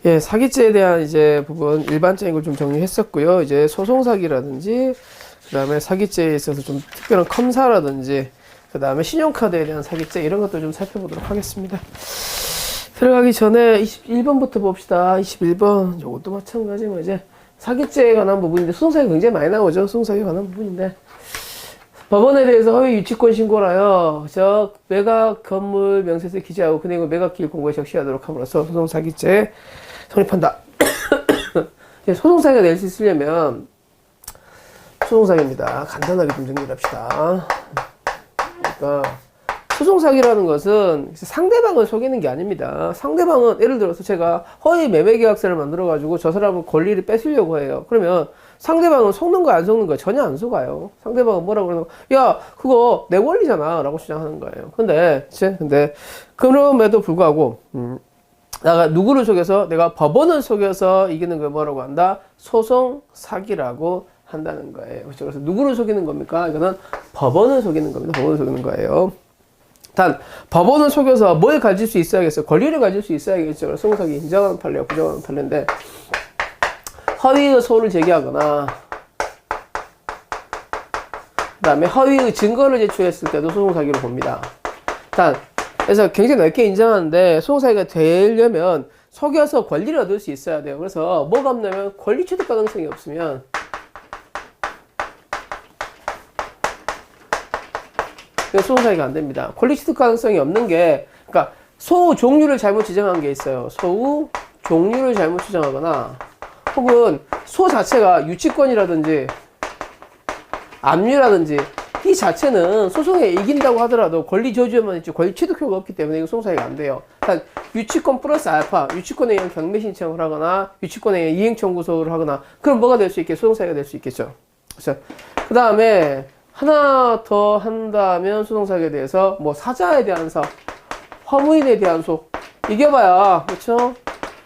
예, 사기죄에 대한 이제 부분 일반적인 걸 좀 정리했었고요. 이제 소송사기라든지 그다음에 사기죄에 있어서 좀 특별한 컴사라든지 그다음에 신용카드에 대한 사기죄 이런 것도 좀 살펴보도록 하겠습니다. 들어가기 전에 21번부터 봅시다. 21번 이것도 마찬가지 뭐 이제 사기죄에 관한 부분인데 소송사기 굉장히 많이 나오죠. 소송사기에 관한 부분인데 법원에 대해서 허위 유치권 신고라요. 매각 건물 명세서 기재하고 은행의 매각 기일 공고에 적시하도록 함으로써 소송사기죄 성립한다. 소송사기가 낼 수 있으려면 소송사기입니다. 간단하게 좀 정리를 합시다. 그러니까 소송사기라는 것은 상대방을 속이는 게 아닙니다. 상대방은 예를 들어서 제가 허위 매매계약서를 만들어가지고 저 사람은 권리를 뺏으려고 해요. 그러면 상대방은 속는 거 안 속는 거 전혀 안 속아요. 상대방은 뭐라고 그러는 거, 야 그거 내 권리잖아 라고 주장하는 거예요. 근데 그럼에도 불구하고 내가 누구를 속여서 내가 법원을 속여서 이기는 걸 뭐라고 한다? 소송사기라고 한다는 거예요. 그렇죠? 그래서 누구를 속이는 겁니까? 이거는 법원을 속이는 겁니다. 법원을 속이는 거예요. 단 법원을 속여서 뭘 가질 수 있어야겠어요? 권리를 가질 수 있어야겠죠. 그래서 소송사기 인정하는 판례와 부정하는 판례인데 허위의 소를 제기하거나 그 다음에 허위의 증거를 제출했을 때도 소송사기로 봅니다. 단 그래서 굉장히 넓게 인정하는데 소송사기가 되려면 속여서 권리를 얻을 수 있어야 돼요. 그래서 뭐가 없냐면 권리 취득 가능성이 없으면 소송사기가 안 됩니다. 권리 취득 가능성이 없는 게, 그러니까 소우 종류를 잘못 지정한 게 있어요. 소우 종류를 잘못 지정하거나, 혹은 소 자체가 유치권이라든지 압류라든지 이 자체는 소송에 이긴다고 하더라도 권리 저주에만 있지 권리 취득 효과가 없기 때문에 이거 소송사기가 안 돼요. 일단 유치권 플러스 알파, 유치권에 의한 경매 신청을 하거나 유치권에 의한 이행 청구서를 하거나 그럼 뭐가 될 수 있겠죠? 소송사기가 될 수 있겠죠. 그렇죠? 그 다음에 하나 더 한다면 소송사기에 대해서 뭐 사자에 대한 사, 허무인에 대한 소 이겨봐야 그렇죠?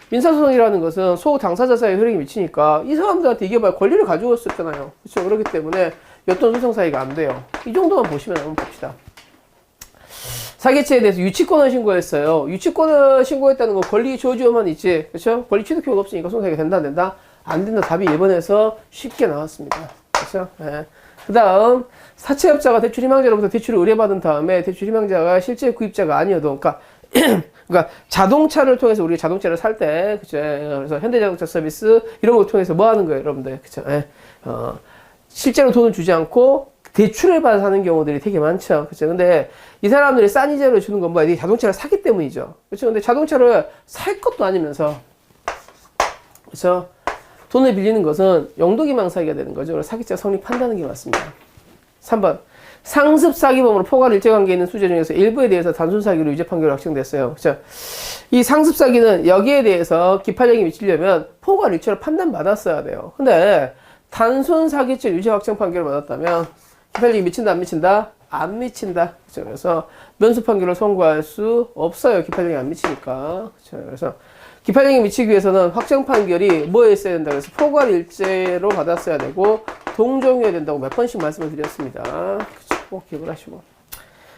민사소송이라는 것은 소 당사자 사이에 흐름이 미치니까 이 사람들한테 이겨봐야 권리를 가지고 있었잖아요. 그렇죠? 그렇기 때문에 어떤 소송사기가 안 돼요. 이 정도만 보시면 한번 봅시다. 사기죄에 대해서 유치권을 신고했어요. 유치권을 신고했다는 건 권리 저주만 있지, 그렇죠? 권리 취득 효과가 없으니까 소송사기가 된다 안 된다? 안 된다. 답이 1번에서 쉽게 나왔습니다. 그렇죠? 네. 그 다음 사채업자가 대출희망자로부터 대출을 의뢰받은 다음에 대출희망자가 실제 구입자가 아니어도 그러니까 자동차를 통해서 우리가 자동차를 살 때 그죠? 그래서 현대자동차 서비스 이런 걸 통해서 뭐 하는 거예요, 여러분들? 그죠? 실제로 돈을 주지 않고 대출을 받아 사는 경우들이 되게 많죠. 그죠? 근데 이 사람들이 싼 이자를 주는 건 뭐야? 이 자동차를 사기 때문이죠. 그렇죠? 근데 자동차를 살 것도 아니면서 그렇죠? 돈을 빌리는 것은 용도기망 사기가 되는 거죠. 그래서 사기죄가 성립한다는 게 맞습니다. 3번. 상습 사기범으로 포괄 일제관계에 있는 수재 중에서 일부에 대해서 단순 사기로 유죄 판결이 확정됐어요. 그렇죠? 이 상습 사기는 여기에 대해서 기판력이 미치려면 포괄 일체로 판단받았어야 돼요. 근데 단순 사기죄 유죄 확정 판결을 받았다면 기판력이 미친다 안 미친다? 안 미친다. 그렇죠? 그래서 면수 판결을 선고할 수 없어요. 기판력이 안 미치니까. 그렇죠? 그래서 기판력이 미치기 위해서는 확정 판결이 뭐에 있어야 된다. 그래서 포괄 일제로 받았어야 되고 동종이어야 된다고 몇 번씩 말씀을 드렸습니다. 그쵸? 꼭 기억을 하시고.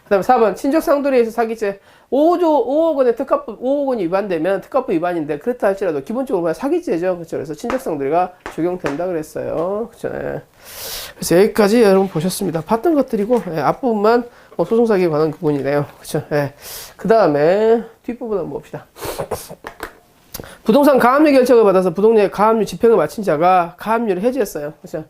그 다음에 4번 친족 상도리에 의해서 사기죄 5억 원의 특가법 5억 원이 위반되면 특가법 위반인데 그렇다 할지라도 기본적으로 그냥 사기죄죠. 그렇죠? 그래서 친족 상도리가 적용된다 그랬어요. 그렇죠? 네. 그래서 여기까지 여러분 보셨습니다. 봤던 것들이고 네, 앞부분만 소송 사기에 관한 부분이네요. 그렇죠? 네. 그 다음에 뒷부분 한번 봅시다. 부동산 가압류 결정을 받아서 부동산의 가압류 집행을 마친 자가 가압류를 해지했어요. 그렇죠?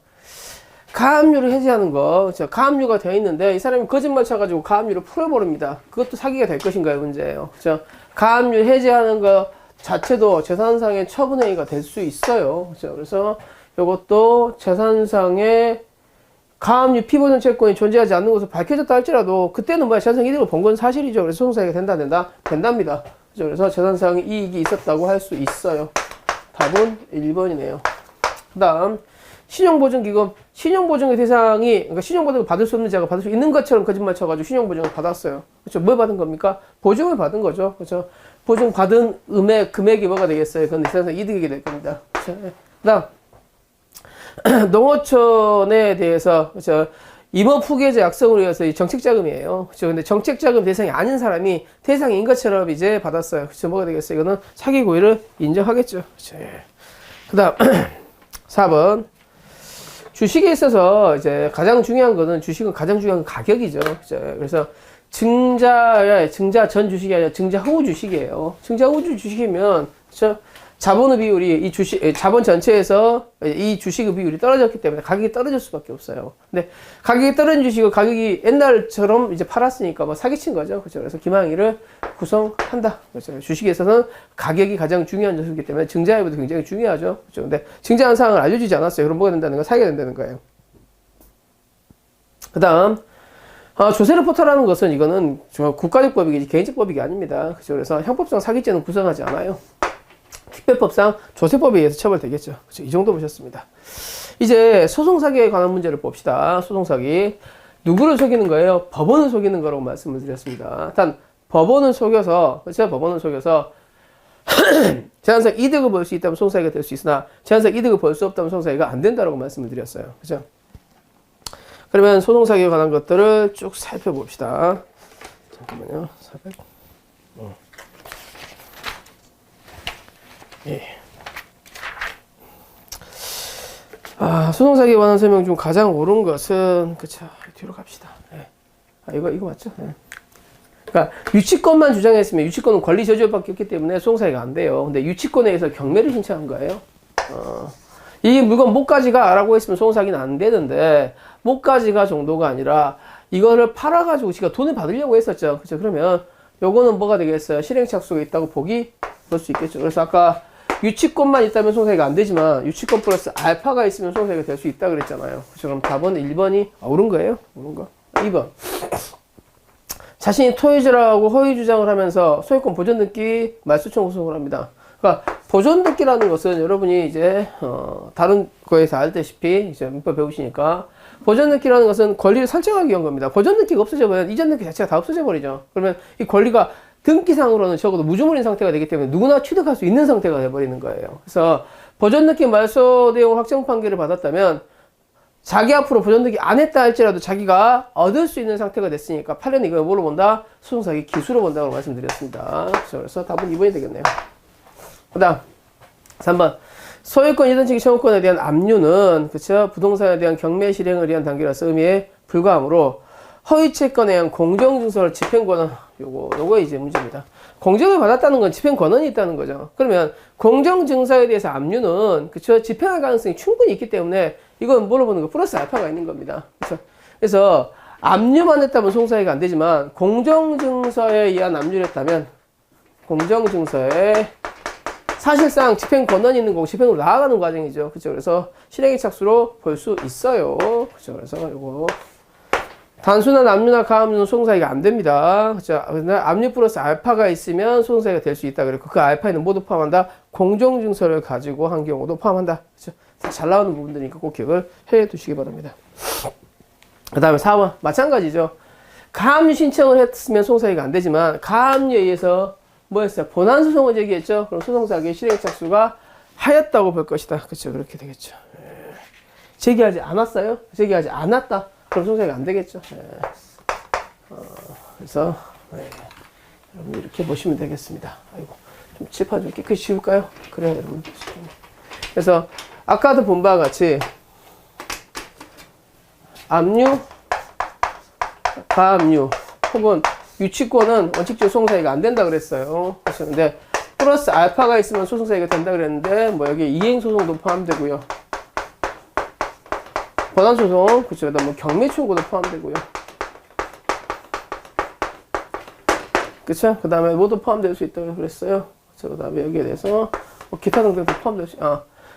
가압류를 해지하는 거, 그렇죠? 가압류가 되어 있는데 이 사람이 거짓말 쳐가지고 가압류를 풀어버립니다. 그것도 사기가 될 것인가요? 문제예요. 그렇죠? 가압류 해지하는 것 자체도 재산상의 처분행위가 될 수 있어요. 그렇죠? 그래서 이것도 재산상의 가압류 피보존 채권이 존재하지 않는 것으로 밝혀졌다 할지라도 그때는 뭐야 재산상 이득을 본 건 사실이죠. 그래서 소송사기가 된다 안 된다? 된답니다. 그래서 재산상 이익이 있었다고 할 수 있어요. 답은 1번이네요. 그 다음 신용보증기금. 신용보증의 대상이 그러니까 신용보증을 받을 수 없는 자가 받을 수 있는 것처럼 거짓말 쳐가지고 신용보증을 받았어요. 그렇죠? 뭘 받은 겁니까? 보증을 받은 거죠. 그렇죠? 보증 받은 금액이 뭐가 되겠어요? 그건 재산상 이득이 될 겁니다. 그렇죠? 그 다음 농어촌에 대해서 그렇죠? 임업 후계자 약성으로 인해서 정책자금이에요. 그렇죠. 근데 정책자금 대상이 아닌 사람이 대상인 것처럼 이제 받았어요. 그렇죠. 뭐가 되겠어요? 이거는 사기 고의를 인정하겠죠. 그렇죠. 예. 그 다음, 4번. 주식에 있어서 이제 가장 중요한 거는 주식은 가장 중요한 건 가격이죠. 그렇죠. 그래서 증자 전 주식이 아니라 증자 후 주식이에요. 증자 후 주식이면, 그렇죠. 자본의 비율이 자본 전체에서 이 주식의 비율이 떨어졌기 때문에 가격이 떨어질 수밖에 없어요. 근데 가격이 떨어진 주식을 가격이 옛날처럼 이제 팔았으니까 뭐 사기친 거죠. 그렇죠. 그래서 기망이를 구성한다. 그렇죠. 주식에서는 가격이 가장 중요한 요소이기 때문에 증자 여부도 굉장히 중요하죠. 그렇죠. 근데 증자한 사항을 알려주지 않았어요. 그럼 뭐가 된다는 거? 사게 된다는 거예요. 그 다음, 조세를 포탈하는 것은 이거는 국가적 법이지 개인적 법이 아닙니다. 그렇죠. 그래서 형법상 사기죄는 구성하지 않아요. 특별법상 조세법에 의해서 처벌되겠죠. 그렇죠? 이 정도 보셨습니다. 이제 소송사기에 관한 문제를 봅시다. 소송사기. 누구를 속이는 거예요? 법원을 속이는 거라고 말씀을 드렸습니다. 일단 법원을 속여서, 그렇죠? 법원을 속여서 제한상 이득을 볼 수 있다면 소송사기가 될 수 있으나 제한상 이득을 볼 수 없다면 소송사기가 안 된다라고 말씀을 드렸어요. 그렇죠? 그러면 소송사기에 관한 것들을 쭉 살펴봅시다. 잠깐만요. 400. 예. 소송사기에 관한 설명 중 가장 옳은 것은, 그쵸. 뒤로 갑시다. 예. 이거 맞죠? 예. 그러니까, 유치권만 주장했으면 유치권은 권리 저주밖에 없기 때문에 소송사기가 안 돼요. 근데 유치권에 의해서 경매를 신청한 거예요. 이 물건 못 가지가 라고 했으면 소송사기는 안 되는데, 못 가지가 정도가 아니라, 이거를 팔아가지고 지가 돈을 받으려고 했었죠. 그쵸. 그러면, 요거는 뭐가 되겠어요? 실행착수가 있다고 볼 수 있겠죠. 그래서 아까, 유치권만 있다면 소송사기가 안 되지만 유치권 플러스 알파가 있으면 소송사기가 될 수 있다 그랬잖아요. 그렇죠? 그럼 답은 1번이 옳은 거예요? 옳은 거. 2번. 자신이 토해주라고 허위 주장을 하면서 소유권 보존 등기 말소 청구 소송을 합니다. 그러니까 보존 등기라는 것은 여러분이 이제 다른 거에서 알다시피 이제 문법 배우시니까 보존 등기라는 것은 권리를 설정하기 위한 겁니다. 보존 등기가 없어져 버리면 이전 등기 자체가 다 없어져 버리죠. 그러면 이 권리가 등기상으로는 적어도 무주물인 상태가 되기 때문에 누구나 취득할 수 있는 상태가 돼버리는 거예요. 그래서 보존등기 말소 내용 확정 판결을 받았다면 자기 앞으로 보존등기 안 했다 할지라도 자기가 얻을 수 있는 상태가 됐으니까 판례는 이걸 뭐로 본다? 소송사기 기수로 본다고 말씀드렸습니다. 그래서 답은 2번이 되겠네요. 그 다음 3번 소유권 이전 측의 청구권에 대한 압류는 그쵸? 부동산에 대한 경매 실행을 위한 단계라서 의미에 불과하므로 허위 채권에 의한 공정증서를 집행권은 요거 이제 문제입니다. 공정을 받았다는 건 집행 권한이 있다는 거죠. 그러면 공정증서에 대해서 압류는 그쵸 집행할 가능성이 충분히 있기 때문에 이건 뭐로 보는 거 플러스 알파가 있는 겁니다. 그래서 압류만 했다면 소송사기가 안 되지만 공정증서에 의한 압류를 했다면 공정증서에 사실상 집행 권한이 있는 거고 집행으로 나아가는 과정이죠. 그렇죠. 그래서 실행의 착수로 볼 수 있어요. 그렇죠. 그래서 이거 단순한 압류나 가압류는 소송사기가 안 됩니다. 그렇죠. 압류 플러스 알파가 있으면 소송사기가 될 수 있다. 그리고 그 알파에는 모두 포함한다. 공정증서를 가지고 한 경우도 포함한다. 그렇죠. 잘 나오는 부분들이니까 꼭 기억을 해 두시기 바랍니다. 그 다음에 4번 마찬가지죠. 가압류 신청을 했으면 소송사기가 안 되지만 가압류에 의해서 뭐였어요? 본안소송을 제기했죠. 그럼 소송사기의 실행 착수가 하였다고 볼 것이다. 그렇죠. 그렇게 되겠죠. 제기하지 않았어요? 제기하지 않았다. 그럼 소송사기가 안 되겠죠. 그래서 여러분 이렇게 보시면 되겠습니다. 아이고 좀 칠판 좀 깨끗이 지울까요? 그래야 여러분. 그래서 아까도 본 바와 같이 압류, 가압류 혹은 유치권은 원칙적으로 소송사기가 안 된다 그랬어요. 근데 플러스 알파가 있으면 소송사기가 된다 그랬는데 뭐 여기 이행소송도 포함되고요. 권한소송, 그쵸. 그다음 뭐 경매청구도 포함되고요. 그쵸. 그 다음에 모두 포함될 수 있다고 그랬어요. 그쵸. 그 다음에 여기에 대해서 뭐 기타 등등도 포함될 수,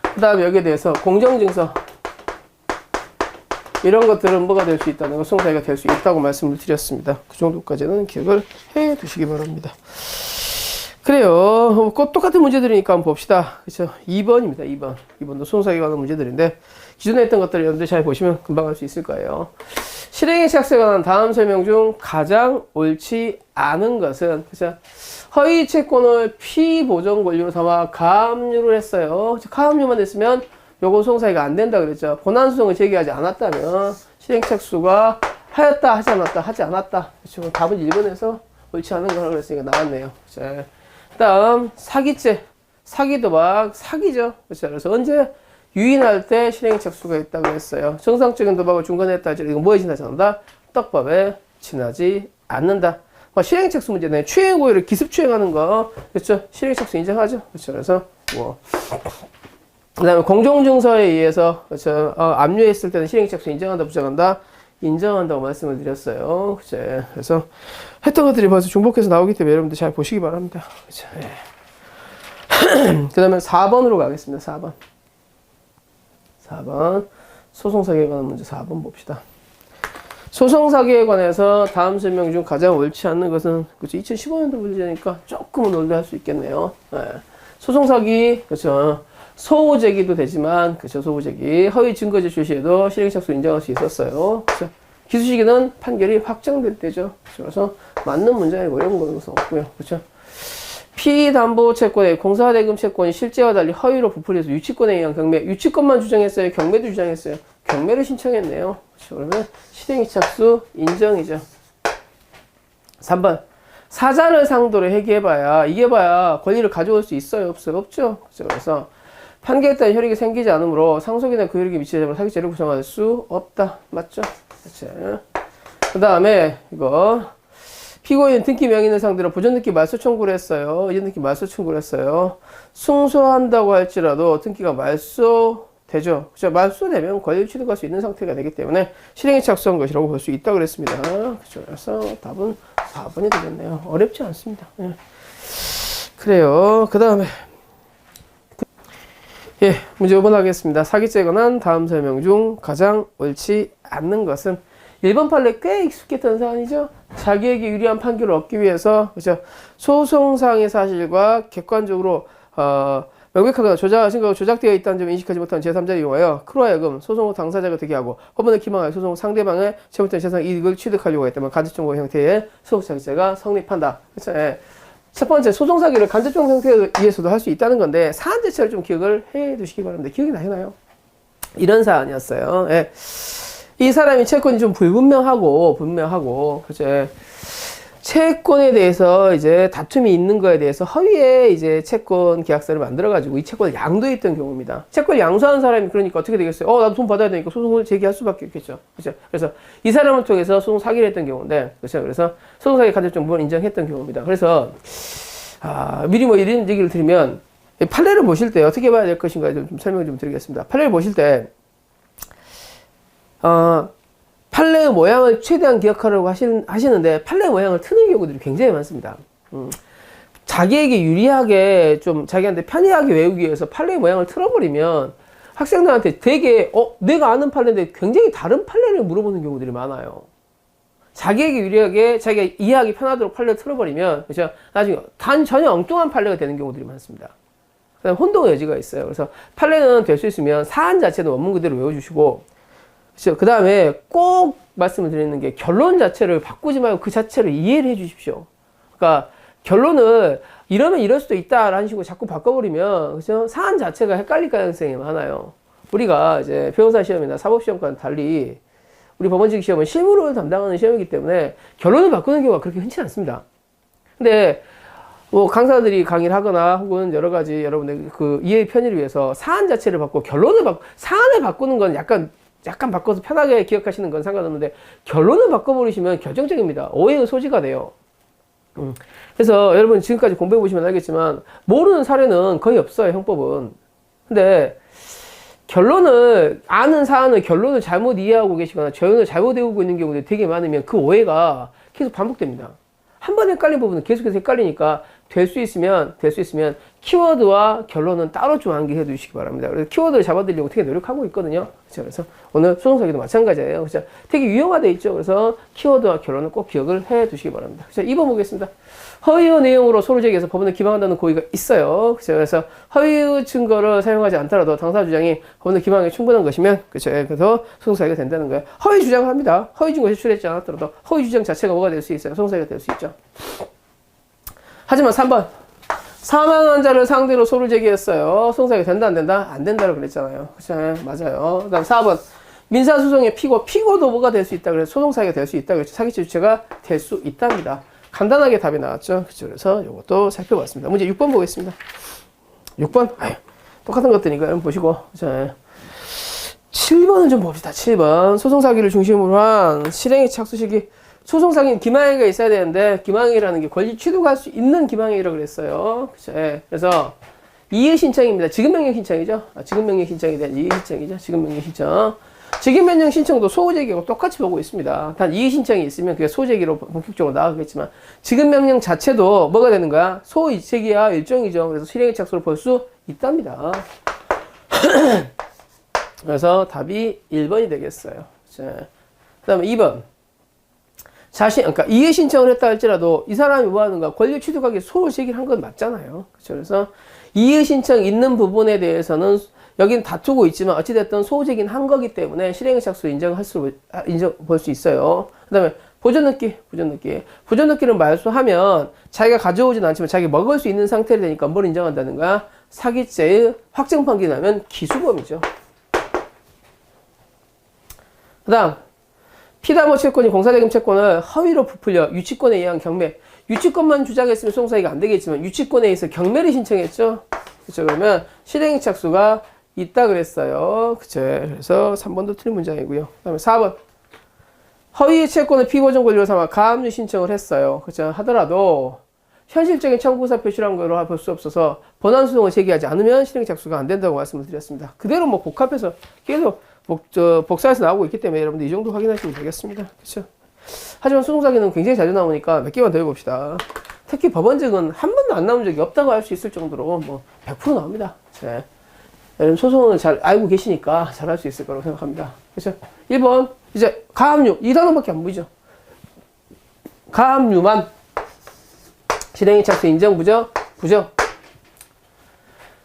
그 다음에 여기에 대해서 공정증서. 이런 것들은 뭐가 될 수 있다는 거, 소송사기가 될 수 있다고 말씀을 드렸습니다. 그 정도까지는 기억을 해 두시기 바랍니다. 그래요. 똑같은 문제들이니까 한번 봅시다. 그쵸. 2번입니다. 2번. 2번도 소송사기에 관한 문제들인데, 기존에 했던 것들을 여러분들 잘 보시면 금방 할 수 있을 거예요. 실행의 착수에 관한 다음 설명 중 가장 옳지 않은 것은, 그쵸. 허위 채권을 피보존 권리로 삼아 가압류를 했어요. 가압류만 했으면 요거 소송사기가 안 된다 그랬죠. 본안소송을 제기하지 않았다면 실행착수가 하였다, 하지 않았다, 하지 않았다. 그렇죠. 답은 1번에서 옳지 않은 거라고 그랬으니까 나왔네요. 자, 다음 사기죄, 사기도박, 사기죠. 그렇죠. 그래서 언제 유인할 때 실행착수가 있다고 했어요. 정상적인 도박을 중간에 했다. 이거 뭐에 지나지 않는다? 떡밥에 지나지 않는다. 실행착수 문제네. 추행 고의를 기습 추행하는 거, 그렇죠. 실행착수 인정하죠. 그렇죠. 그래서 그다음에 공정증서에 의해서 그렇죠. 압류했을 때는 실행착수 인정한다, 부정한다. 인정한다고 말씀을 드렸어요. 그렇죠. 그래서 했던 것들이 벌써 중복해서 나오기 때문에 여러분들 잘 보시기 바랍니다. 그렇죠. 그 다음에 4번으로 가겠습니다. 4번. 소송사기에 관한 문제 4번 봅시다. 소송사기에 관해서 다음 설명 중 가장 옳지 않는 것은, 그렇죠. 2015년도 문제니까 조금은 논리할 수 있겠네요. 네. 소송사기, 그렇죠. 소우제기도 되지만, 그렇죠. 소우제기. 허위 증거제 출시에도 실행착수 인정할 수 있었어요. 그렇죠. 기수시기는 판결이 확정될 때죠. 그렇죠. 그래서 맞는 문제에 어려운 것은 없고요. 그렇죠. 피담보채권의 공사대금 채권이 실제와 달리 허위로 부풀려서 유치권에 의한 경매, 유치권만 주장했어요? 경매도 주장했어요? 경매를 신청했네요. 그렇죠. 그러면 실행착수 인정이죠. 3번. 사자를 상도로 회계해봐야, 이겨봐야 권리를 가져올 수 있어요? 없어요? 없죠? 그렇죠. 그래서 판결에 따른 혈익이 생기지 않으므로 상속이나 그 혈익이 미치지 않으면 사기죄를 구성할 수 없다. 맞죠? 그렇죠. 그 다음에 이거 피고인은 등기 명의인을 상대로 보존등기 말소 청구를 했어요. 이전등기 말소 청구를 했어요. 승소한다고 할지라도 등기가 말소되죠. 그렇죠? 말소되면 권리를 취득할 수 있는 상태가 되기 때문에 실행에 착수한 것이라고 볼 수 있다 그랬습니다. 그렇죠? 그래서 답은 4번이 되겠네요. 어렵지 않습니다. 예. 그래요. 그 다음에 문제 5번 하겠습니다. 사기죄에 관한 다음 설명 중 가장 옳지 않는 것은 1번 판례 꽤 익숙했던 사안이죠. 자기에게 유리한 판결을 얻기 위해서, 그렇죠. 소송상의 사실과 객관적으로 명백하거나 증거가 조작되어 있다는 점을 인식하지 못한 제3자를 이용하여 그로 하여금 소송 후 당사자가 되게 하고 법원을 기망하여 소송 후 상대방의 잘못된 재산 이익을 취득하려고 했다면 간접정보 형태의 소송사기죄가 성립한다. 그렇죠. 예. 첫 번째, 소송사기를 간접정보 형태에 의해서도 할 수 있다는 건데 사안 자체를 좀 기억을 해 두시기 바랍니다. 기억이 나시나요? 이런 사안이었어요. 예. 이 사람이 채권이 좀 분명하고, 그죠. 채권에 대해서 이제 다툼이 있는 거에 대해서 허위의 이제 채권 계약서를 만들어가지고 이 채권을 양도했던 경우입니다. 채권을 양수한 사람이 그러니까 어떻게 되겠어요? 나도 돈 받아야 되니까 소송을 제기할 수밖에 없겠죠. 그죠. 그래서 이 사람을 통해서 소송 사기를 했던 경우인데, 그죠. 그래서 소송 사기 간접 정보를 인정했던 경우입니다. 그래서, 미리 이런 얘기를 드리면, 판례를 보실 때 어떻게 봐야 될 것인가 좀 설명을 좀 드리겠습니다. 판례를 보실 때, 판례의 모양을 최대한 기억하려고 하시는데 판례의 모양을 트는 경우들이 굉장히 많습니다. 자기에게 유리하게 좀 자기한테 편리하게 외우기 위해서 판례의 모양을 틀어버리면 학생들한테 되게 내가 아는 판례인데 굉장히 다른 판례를 물어보는 경우들이 많아요. 자기에게 유리하게 자기가 이해하기 편하도록 판례를 틀어버리면 그렇죠? 나중에 전혀 엉뚱한 판례가 되는 경우들이 많습니다. 그다음 혼동의 여지가 있어요. 그래서 판례는 될 수 있으면 사안 자체는 원문 그대로 외워주시고 그 다음에 꼭 말씀을 드리는 게 결론 자체를 바꾸지 말고 그 자체를 이해를 해 주십시오. 그러니까 결론을 이러면 이럴 수도 있다라는 식으로 자꾸 바꿔버리면 그죠? 사안 자체가 헷갈릴 가능성이 많아요. 우리가 이제 변호사 시험이나 사법시험과는 달리 우리 법원직 시험은 실무를 담당하는 시험이기 때문에 결론을 바꾸는 경우가 그렇게 흔치 않습니다. 근데 강사들이 강의를 하거나 혹은 여러 가지 여러분들 그 이해의 편의를 위해서 사안 자체를 바꾸고 사안을 바꾸는 건 약간 바꿔서 편하게 기억하시는 건 상관없는데 결론을 바꿔버리시면 결정적입니다. 오해의 소지가 돼요. 그래서 여러분 지금까지 공부해 보시면 알겠지만 모르는 사례는 거의 없어요. 형법은. 근데 아는 사안을 결론을 잘못 이해하고 계시거나 결론을 잘못 외우고 있는 경우들이 되게 많으면 그 오해가 계속 반복됩니다. 한 번 헷갈린 부분은 계속해서 헷갈리니까 될 수 있으면 키워드와 결론은 따로 좀 암기해 두시기 바랍니다. 그래서 키워드를 잡아드리려고 되게 노력하고 있거든요. 그렇죠? 그래서 오늘 소송사기도 마찬가지예요. 그렇죠? 되게 유용화되어 있죠. 그래서 키워드와 결론은 꼭 기억을 해 두시기 바랍니다. 그래서 2번 보겠습니다. 허위의 내용으로 소를 제기해서 법원을 기망한다는 고의가 있어요. 그렇죠? 그래서 허위의 증거를 사용하지 않더라도 당사 주장이 법원을 기망하기 충분한 것이면 그렇죠? 그래서 소송사기가 된다는 거예요. 허위 주장을 합니다. 허위 증거 제출했지 않았더라도 허위 주장 자체가 뭐가 될 수 있어요? 소송사기가 될 수 있죠. 하지만 3번 사망한 자를 상대로 소를 제기했어요. 소송사기가 된다 안 된다? 안 된다고 그랬잖아요. 그렇죠? 맞아요. 그 다음 4번 민사소송의 피고도 뭐가 될 수 있다 그래서 소송사기가 될 수 있다 그래서 사기죄 주체가 될 수 있답니다. 간단하게 답이 나왔죠. 그렇죠. 그래서 이것도 살펴봤습니다. 문제 6번 보겠습니다. 6번 똑같은 것들이니까 여러분 보시고 자, 7번은 좀 봅시다. 7번 소송사기를 중심으로 한 실행의 착수 시기. 소송사기는 기망행위가 있어야 되는데 기망행위라는 게 권리 취득할 수 있는 기망행위라고 그랬어요. 그렇죠. 예. 그래서 이의 신청입니다. 지급명령 신청이죠. 지급명령 신청에 대한 이의 신청이죠. 지급명령 신청. 지급명령 신청도 소호제기하고 똑같이 보고 있습니다. 단 이의 신청이 있으면 그게 소호제기로 본격적으로 나가겠지만 지급명령 자체도 뭐가 되는 거야? 소호제기와 일종이죠. 그래서 실행의 착수로 볼 수 있답니다. 그래서 답이 1번이 되겠어요. 자, 그 다음에 2번. 그러니까 이의 신청을 했다 할지라도 이 사람이 뭐 하는가? 권리 취득하기 소호 제기를 한 건 맞잖아요. 그렇죠? 그래서 이의 신청 있는 부분에 대해서는 여기는 다투고 있지만 어찌됐든 소호 제기는 한 거기 때문에 실행의 착수를 볼 수 있어요. 그 다음에 보존느끼를 말소하면 자기가 가져오진 않지만 자기가 먹을 수 있는 상태를 되니까 뭘 인정한다는 거야? 사기죄의 확정 판결이 나면 기수범이죠. 그 다음 피담보 채권이 공사대금 채권을 허위로 부풀려 유치권에 의한 경매. 유치권만 주장했으면 소송사기가 안 되겠지만 유치권에 의해서 경매를 신청했죠. 그렇죠. 그러면 실행의 착수가 있다 그랬어요. 그쵸. 그래서 3번도 틀린 문장이고요. 그 다음에 4번. 허위의 채권을 피보존 권리로 삼아 가압류 신청을 했어요. 그쵸. 하더라도 현실적인 청구사 표시란 거로 볼 수 없어서 본안소송을 제기하지 않으면 실행 착수가 안 된다고 말씀을 드렸습니다. 그대로 뭐 복합해서 계속 복사해서 나오고 있기 때문에 여러분들 이 정도 확인하시면 되겠습니다. 그렇죠? 하지만 소송사기는 굉장히 자주 나오니까 몇 개만 더 해봅시다. 특히 법원적은 한 번도 안 나온 적이 없다고 할 수 있을 정도로 뭐 100% 나옵니다. 네. 여러분 소송을 잘 알고 계시니까 잘 할 수 있을 거라고 생각합니다. 그렇죠? 1번 이제 가압류 이 단어밖에 안 보이죠. 가압류만 실행의 착수 인정 부정.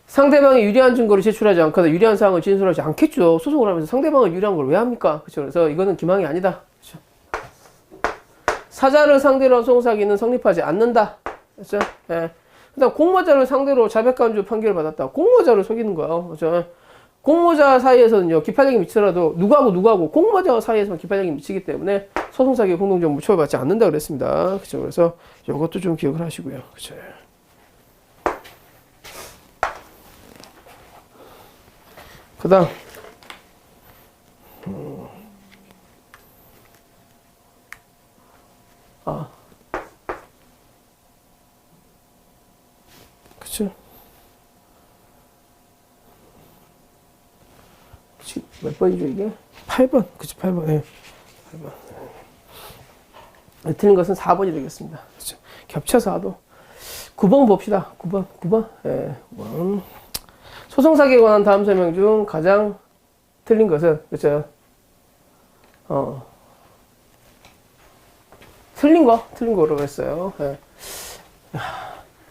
상대방이 유리한 증거를 제출하지 않거나 유리한 사항을 진술하지 않겠죠. 소송을 하면서 상대방을 유리한 걸 왜 합니까? 그렇죠. 그래서 이거는 기망이 아니다. 그렇죠. 사자를 상대로 한 소송사기는 성립하지 않는다. 그렇죠. 예. 그다음 공모자를 상대로 자백간주 판결을 받았다. 공모자를 속이는 거예요. 그렇죠. 공모자 사이에서는요 기판력이 미치더라도 누구하고 공모자 사이에서만 기판력이 미치기 때문에 소송사기 공동정부 처벌받지 않는다 그랬습니다. 그렇죠. 그래서 이것도 좀 기억을 하시고요. 그렇죠. 그 다음 그쵸 몇 번이죠 이게? 8번 그치 8번 예. 8번 틀린 것은 4번이 되겠습니다. 그쵸? 겹쳐서 하도 9번 봅시다. 9번 예. 9번 소송사기에 관한 다음 설명 중 가장 틀린 것은, 그쵸? 틀린 거라고 했어요. 네.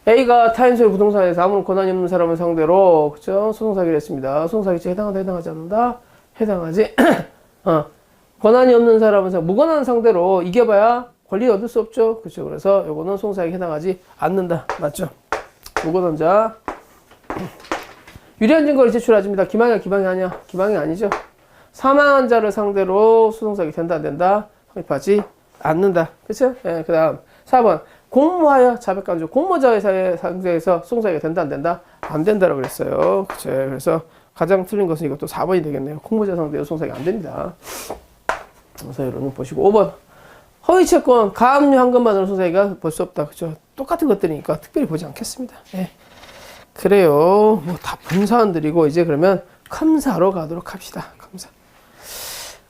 A가 타인소유 부동산에서 아무런 권한이 없는 사람을 상대로, 그쵸? 소송사기를 했습니다. 소송사기죄 해당하다, 해당하지 않는다? 해당하지? 권한이 없는 사람은 무권한 상대로 이겨봐야 권리 얻을 수 없죠. 그쵸? 그래서 요거는 소송사기에 해당하지 않는다. 맞죠? 무권한 자. 유리한 증거를 제출하십니다. 기망이 아니야. 기망이 아니죠. 사망한 자를 상대로 소송사기 된다, 안 된다? 성립하지 않는다. 그쵸? 예, 그 다음 4번. 공모하여 자백간주. 공모자의 상대에서 소송사기가 된다, 안 된다? 안 된다라고 그랬어요. 그쵸? 그래서 가장 틀린 것은 이것도 4번이 되겠네요. 공모자 상대로 소송사기가 안 됩니다. 그래서 여러분 보시고 5번. 허위채권, 가압류 한 것만으로 소송사기가 볼 수 없다. 그쵸? 똑같은 것들이니까 특별히 보지 않겠습니다. 예. 그래요. 뭐 다 본 사안들이고 이제 그러면 컴사로 가도록 합시다.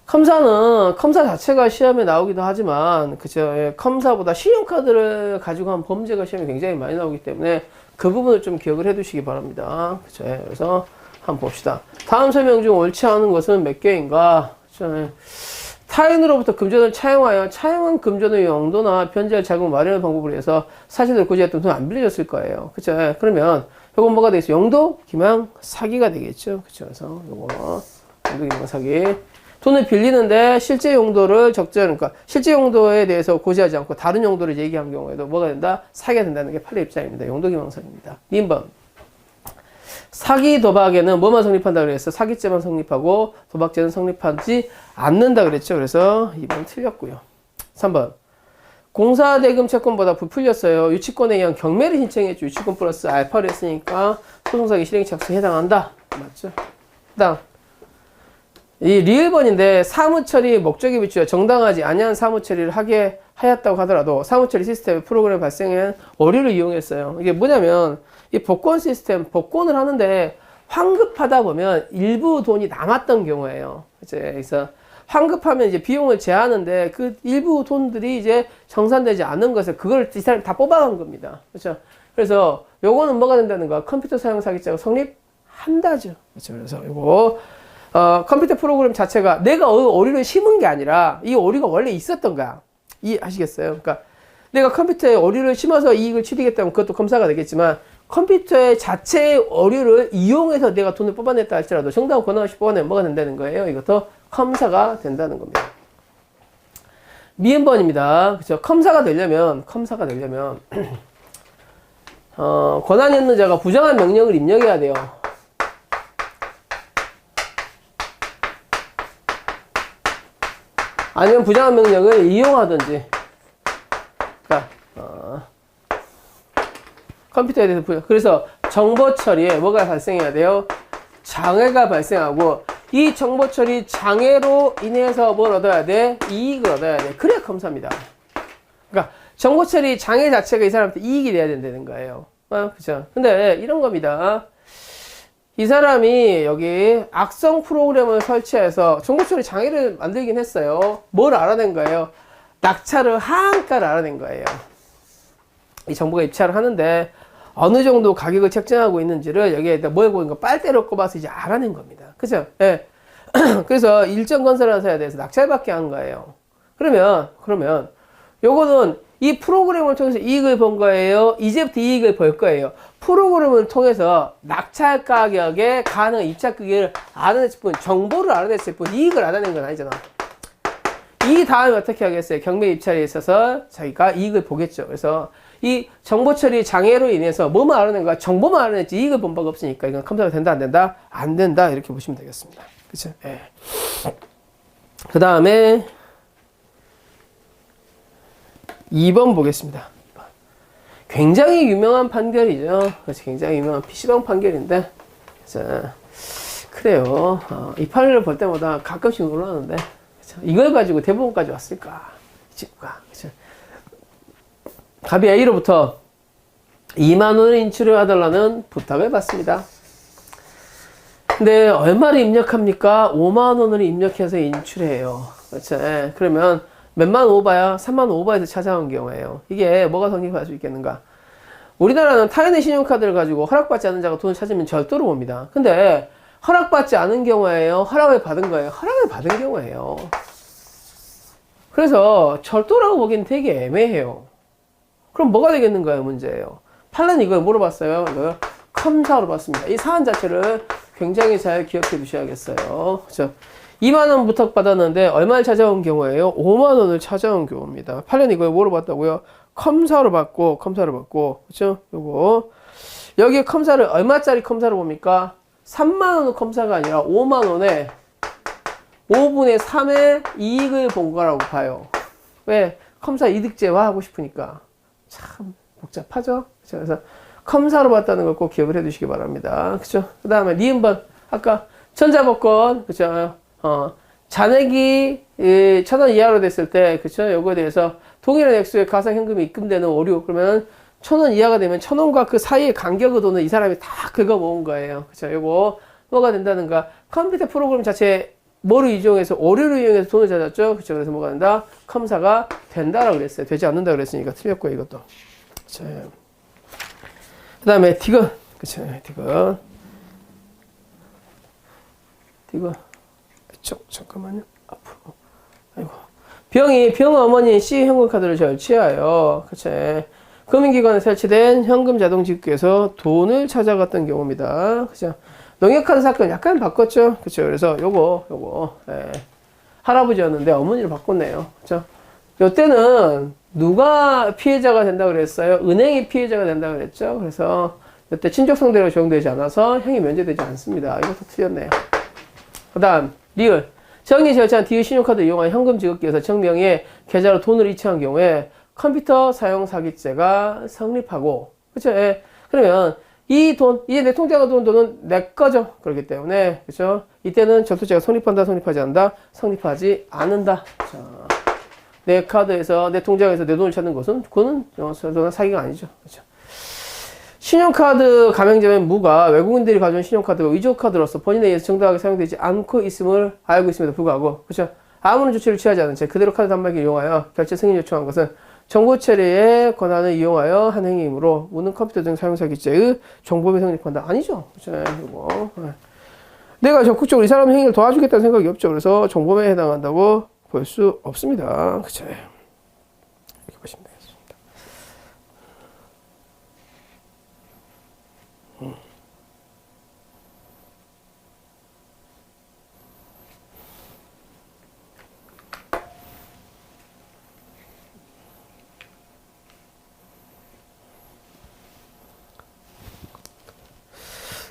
컴사 자체가 시험에 나오기도 하지만 그죠? 예, 컴사보다 신용카드를 가지고 한 범죄가 시험에 굉장히 많이 나오기 때문에 그 부분을 좀 기억을 해두시기 바랍니다. 그죠? 예, 그래서 한번 봅시다. 다음 설명 중 옳지 않은 것은 몇 개인가? 그죠? 예. 타인으로부터 금전을 차용하여 차용한 금전의 용도나 변제할 자금 마련의 방법을 위해서 사실을 고지했던 돈 안 빌려줬을 거예요. 그죠? 예, 그러면 이건 뭐가 되겠어요? 용도, 기망, 사기가 되겠죠. 그쵸? 그래서 요거 용도, 기망, 사기. 돈을 빌리는데 실제 용도를 그러니까 실제 용도에 대해서 고지하지 않고 다른 용도를 얘기한 경우에도 뭐가 된다? 사기가 된다는 게 판례 입장입니다. 용도, 기망, 사기입니다. 2번. 사기 도박에는 뭐만 성립한다 그랬어? 사기죄만 성립하고 도박죄는 성립하지 않는다 그랬죠. 그래서 2번 틀렸고요. 3번. 공사대금 채권보다 부풀렸어요. 유치권에 의한 경매를 신청했죠. 유치권 플러스 알파를 했으니까 소송사기 실행 착수에 해당한다. 맞죠? 그다음 이 리을번인데 사무처리 목적에 비추어 정당하지 아니한 사무처리를 하게 하였다고 하더라도 사무처리 시스템 프로그램 발생한 오류를 이용했어요. 이게 뭐냐면 이 복권 시스템 복권을 하는데 환급하다 보면 일부 돈이 남았던 경우예요. 이제 그래서 환급하면 이제 비용을 제하는데 그 일부 돈들이 이제 정산되지 않는 것을 그걸 이 사람이 다 뽑아간 겁니다. 그렇죠? 그래서 요거는 뭐가 된다는 거야? 컴퓨터 사용 사기죄가 성립한다죠. 그렇죠? 그래서 요거 컴퓨터 프로그램 자체가 내가 오류를 심은 게 아니라 이 오류가 원래 있었던 거야. 이해하시겠어요? 그러니까 내가 컴퓨터에 오류를 심어서 이익을 취득했다면 그것도 검사가 되겠지만 컴퓨터의 자체의 오류를 이용해서 내가 돈을 뽑아냈다 할지라도 정당 권한 없이 뽑아내면 뭐가 된다는 거예요? 이것도 컴사가 된다는 겁니다. 미음번입니다. 그죠? 컴사가 되려면 권한이 있는 자가 부정한 명령을 입력해야 돼요. 아니면 부정한 명령을 이용하든지. 그러니까 컴퓨터에 대해서 그래서 정보 처리에 뭐가 발생해야 돼요? 장애가 발생하고 이 정보 처리 장애로 인해서 뭘 얻어야 돼? 이익을 얻어야 돼. 그래야 검사입니다. 그러니까 정보 처리 장애 자체가 이 사람한테 이익이 돼야 된다는 거예요. 그죠? 근데 이런 겁니다. 이 사람이 여기 악성 프로그램을 설치해서 정보 처리 장애를 만들긴 했어요. 뭘 알아낸 거예요? 낙찰을 하한가를 알아낸 거예요. 이 정보가 입찰을 하는데 어느 정도 가격을 책정하고 있는지를 여기에다 뭘 보니까 빨대로 꼽아서 이제 알아낸 겁니다. 그죠? 예. 그래서 일정 건설회사에 대해서 낙찰받게 한 거예요. 그러면 요거는 이 프로그램을 통해서 이익을 본 거예요. 이제부터 이익을 벌 거예요. 프로그램을 통해서 낙찰 가격에 가능한 입찰 가격을 알아냈을 뿐, 정보를 알아냈을 뿐, 이익을 알아낸 건 아니잖아. 이 다음에 어떻게 하겠어요? 경매 입찰에 있어서 자기가 이익을 보겠죠. 그래서 이 정보 처리 장애로 인해서 뭐만 알아낸 거야? 정보만 알아냈지 이익을 본 바가 없으니까 이건 컴퓨터가 된다, 안 된다? 안 된다. 이렇게 보시면 되겠습니다. 그쵸? 예. 그 다음에 2번 보겠습니다. 굉장히 유명한 판결이죠. 그래서 굉장히 유명한 PC방 판결인데, 자, 그래요. 이 판결을 볼 때마다 가끔씩 놀라는데, 그쵸? 이걸 가지고 대법원까지 왔을까? 이 친구가. 그쵸? 갑이 A로부터 2만 원을 인출해달라는 부탁을 받습니다. 근데 얼마를 입력합니까? 5만 원을 입력해서 인출해요. 그렇죠? 예. 그러면 몇만 오버야? 3만 오버에서 찾아온 경우에요. 이게 뭐가 성립할 수 있겠는가? 우리나라는 타인의 신용카드를 가지고 허락받지 않은 자가 돈을 찾으면 절도로 봅니다. 근데 허락받지 않은 경우에요? 허락을 받은 거예요? 허락을 받은 경우에요. 그래서 절도라고 보기엔 되게 애매해요. 그럼 뭐가 되겠는가요? 문제예요. 판례는 이걸 물어봤어요. 이거 컴사로 봤습니다. 이 사안 자체를 굉장히 잘 기억해 두셔야겠어요. 그죠? 2만원 부탁받았는데 얼마를 찾아온 경우에요? 5만원을 찾아온 경우입니다. 판례는 이걸 물어봤다고요? 컴사로 받고, 그죠? 요거. 여기 컴사를 얼마짜리 컴사로 봅니까? 3만원 컴사가 아니라 5만원에 5분의 3의 이익을 본 거라고 봐요. 왜? 컴사 이득제화 하고 싶으니까. 참 복잡하죠? 그쵸? 그래서 컴사로 봤다는 걸 꼭 기억을 해 두시기 바랍니다. 그쵸? 그 다음에 니은번. 아까 전자복권. 그쵸? 잔액이 1,000원 이하로 됐을 때, 그쵸? 요거에 대해서 동일한 액수의 가상현금이 입금되는 오류. 그러면 1,000원 이하가 되면 1,000원과 그 사이의 간격의 돈을 이 사람이 다 긁어 모은 거예요. 그쵸? 요거 뭐가 된다는가? 컴퓨터 프로그램 자체에 뭐를 이용해서, 오류를 이용해서 돈을 찾았죠? 그쵸? 그래서 뭐가 된다? 컴사가 된다라고 그랬어요. 되지 않는다 그랬으니까 틀렸고요, 이것도. 그쵸? 그 다음에 디귿. 그쵸? 디귿. 잠깐만요. 앞으로. 아이고. 병 어머니 C 현금카드를 절취하여, 그쵸? 금융기관에 설치된 현금 자동 지급기에서 돈을 찾아갔던 경우입니다. 그쵸? 농협카드 사건 약간 바꿨죠? 그쵸? 그래서 요거, 예. 할아버지였는데 어머니를 바꿨네요. 그쵸? 요때는 누가 피해자가 된다고 그랬어요? 은행이 피해자가 된다고 그랬죠? 그래서 이때 친족 상대로 적용되지 않아서 형이 면제되지 않습니다. 이것도 틀렸네요. 그 다음 리을 정리 절차한 디귿 신용카드 이용한 현금 지급기에서 정명의 계좌로 돈을 이체한 경우에 컴퓨터 사용 사기죄가 성립하고 그쵸? 예. 그러면 이 돈, 이제 내 통장에 들어온 돈은 내 거죠. 그렇기 때문에 그쵸? 이때는 절도죄가 성립한다, 성립하지 않는다, 성립하지 않는다. 자, 내 카드에서 내 통장에서 내 돈을 찾는 것은 그거는 사기가 아니죠. 그렇죠? 신용카드 가맹점의 무가 외국인들이 가져온 신용카드가 위조카드로서 본인에 의해서 정당하게 사용되지 않고 있음을 알고 있음에도 불구하고 그렇죠? 아무런 조치를 취하지 않은 채 그대로 카드 단말기를 이용하여 결제 승인 요청한 것은 정보 처리의 권한을 이용하여 한 행위이므로 무는 컴퓨터 등 사용 사기죄의 정보비 성립한다. 아니죠. 그렇죠? 이거. 내가 적극적으로 이 사람 행위를 도와주겠다는 생각이 없죠. 그래서 정보비에 해당한다고 볼 수 없습니다. 그렇죠? 이렇게 보시면 되겠습니다.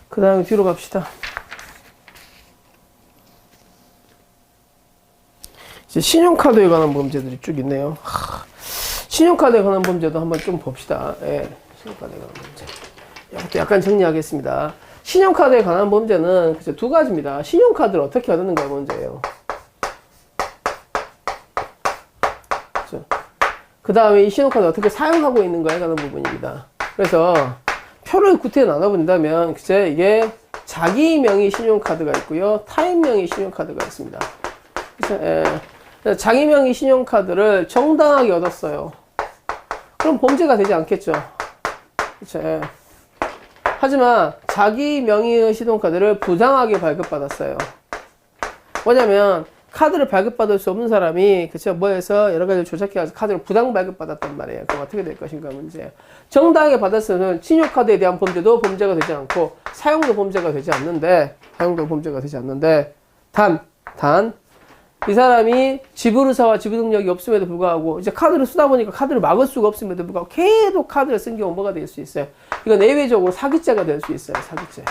그 다음에 뒤로 갑시다. 이제 신용카드에 관한 범죄들이 쭉 있네요. 신용카드에 관한 범죄도 한번 좀 봅시다. 예, 신용카드에 관한 범죄. 이것도 약간 정리하겠습니다. 신용카드에 관한 범죄는 그쵸, 두 가지입니다. 신용카드를 어떻게 얻는가가 문제예요. 그 다음에 이 신용카드 어떻게 사용하고 있는가에 관한 부분입니다. 그래서 표를 구태에 나눠본다면 그쵸, 이게 자기 명의 신용카드가 있고요, 타인 명의 신용카드가 있습니다. 그쵸, 예. 자기 명의 신용카드를 정당하게 얻었어요. 그럼 범죄가 되지 않겠죠. 그쵸, 예. 하지만 자기 명의의 신용카드를 부당하게 발급받았어요. 뭐냐면 카드를 발급받을 수 없는 사람이 그쵸 뭐해서 여러 가지를 조작해서 카드를 부당 발급받았단 말이에요. 그럼 어떻게 될 것인가 문제. 정당하게 받았으면 신용카드에 대한 범죄도 범죄가 되지 않고 사용도 범죄가 되지 않는데 단 이 사람이 지불의사와 지불 능력이 없음에도 불구하고 이제 카드를 쓰다 보니까 카드를 막을 수가 없음에도 불구하고 계속 카드를 쓴 경우 뭐가 될 수 있어요? 이건 예외적으로 사기죄가 될 수 있어요. 사기죄.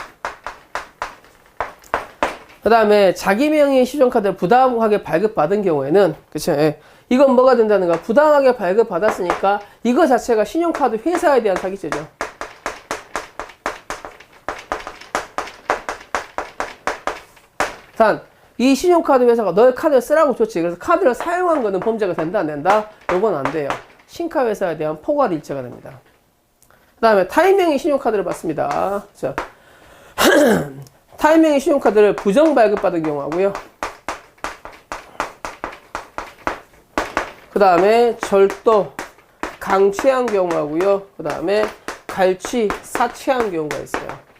그 다음에 자기 명의의 신용카드를 부당하게 발급받은 경우에는 그쵸? 예. 이건 뭐가 된다는가? 부당하게 발급받았으니까 이거 자체가 신용카드 회사에 대한 사기죄죠. 단 이 신용카드 회사가 너의 카드를 쓰라고 줬지. 그래서 카드를 사용한 거는 범죄가 된다 안 된다? 이건 안 돼요. 신카 회사에 대한 포괄 일죄가 됩니다. 그 다음에 타인 명의 신용카드를 받습니다. 자, 타인 명의 신용카드를 부정 발급받은 경우하고요. 그 다음에 절도, 강취한 경우하고요. 그 다음에 갈취, 사취한 경우가 있어요.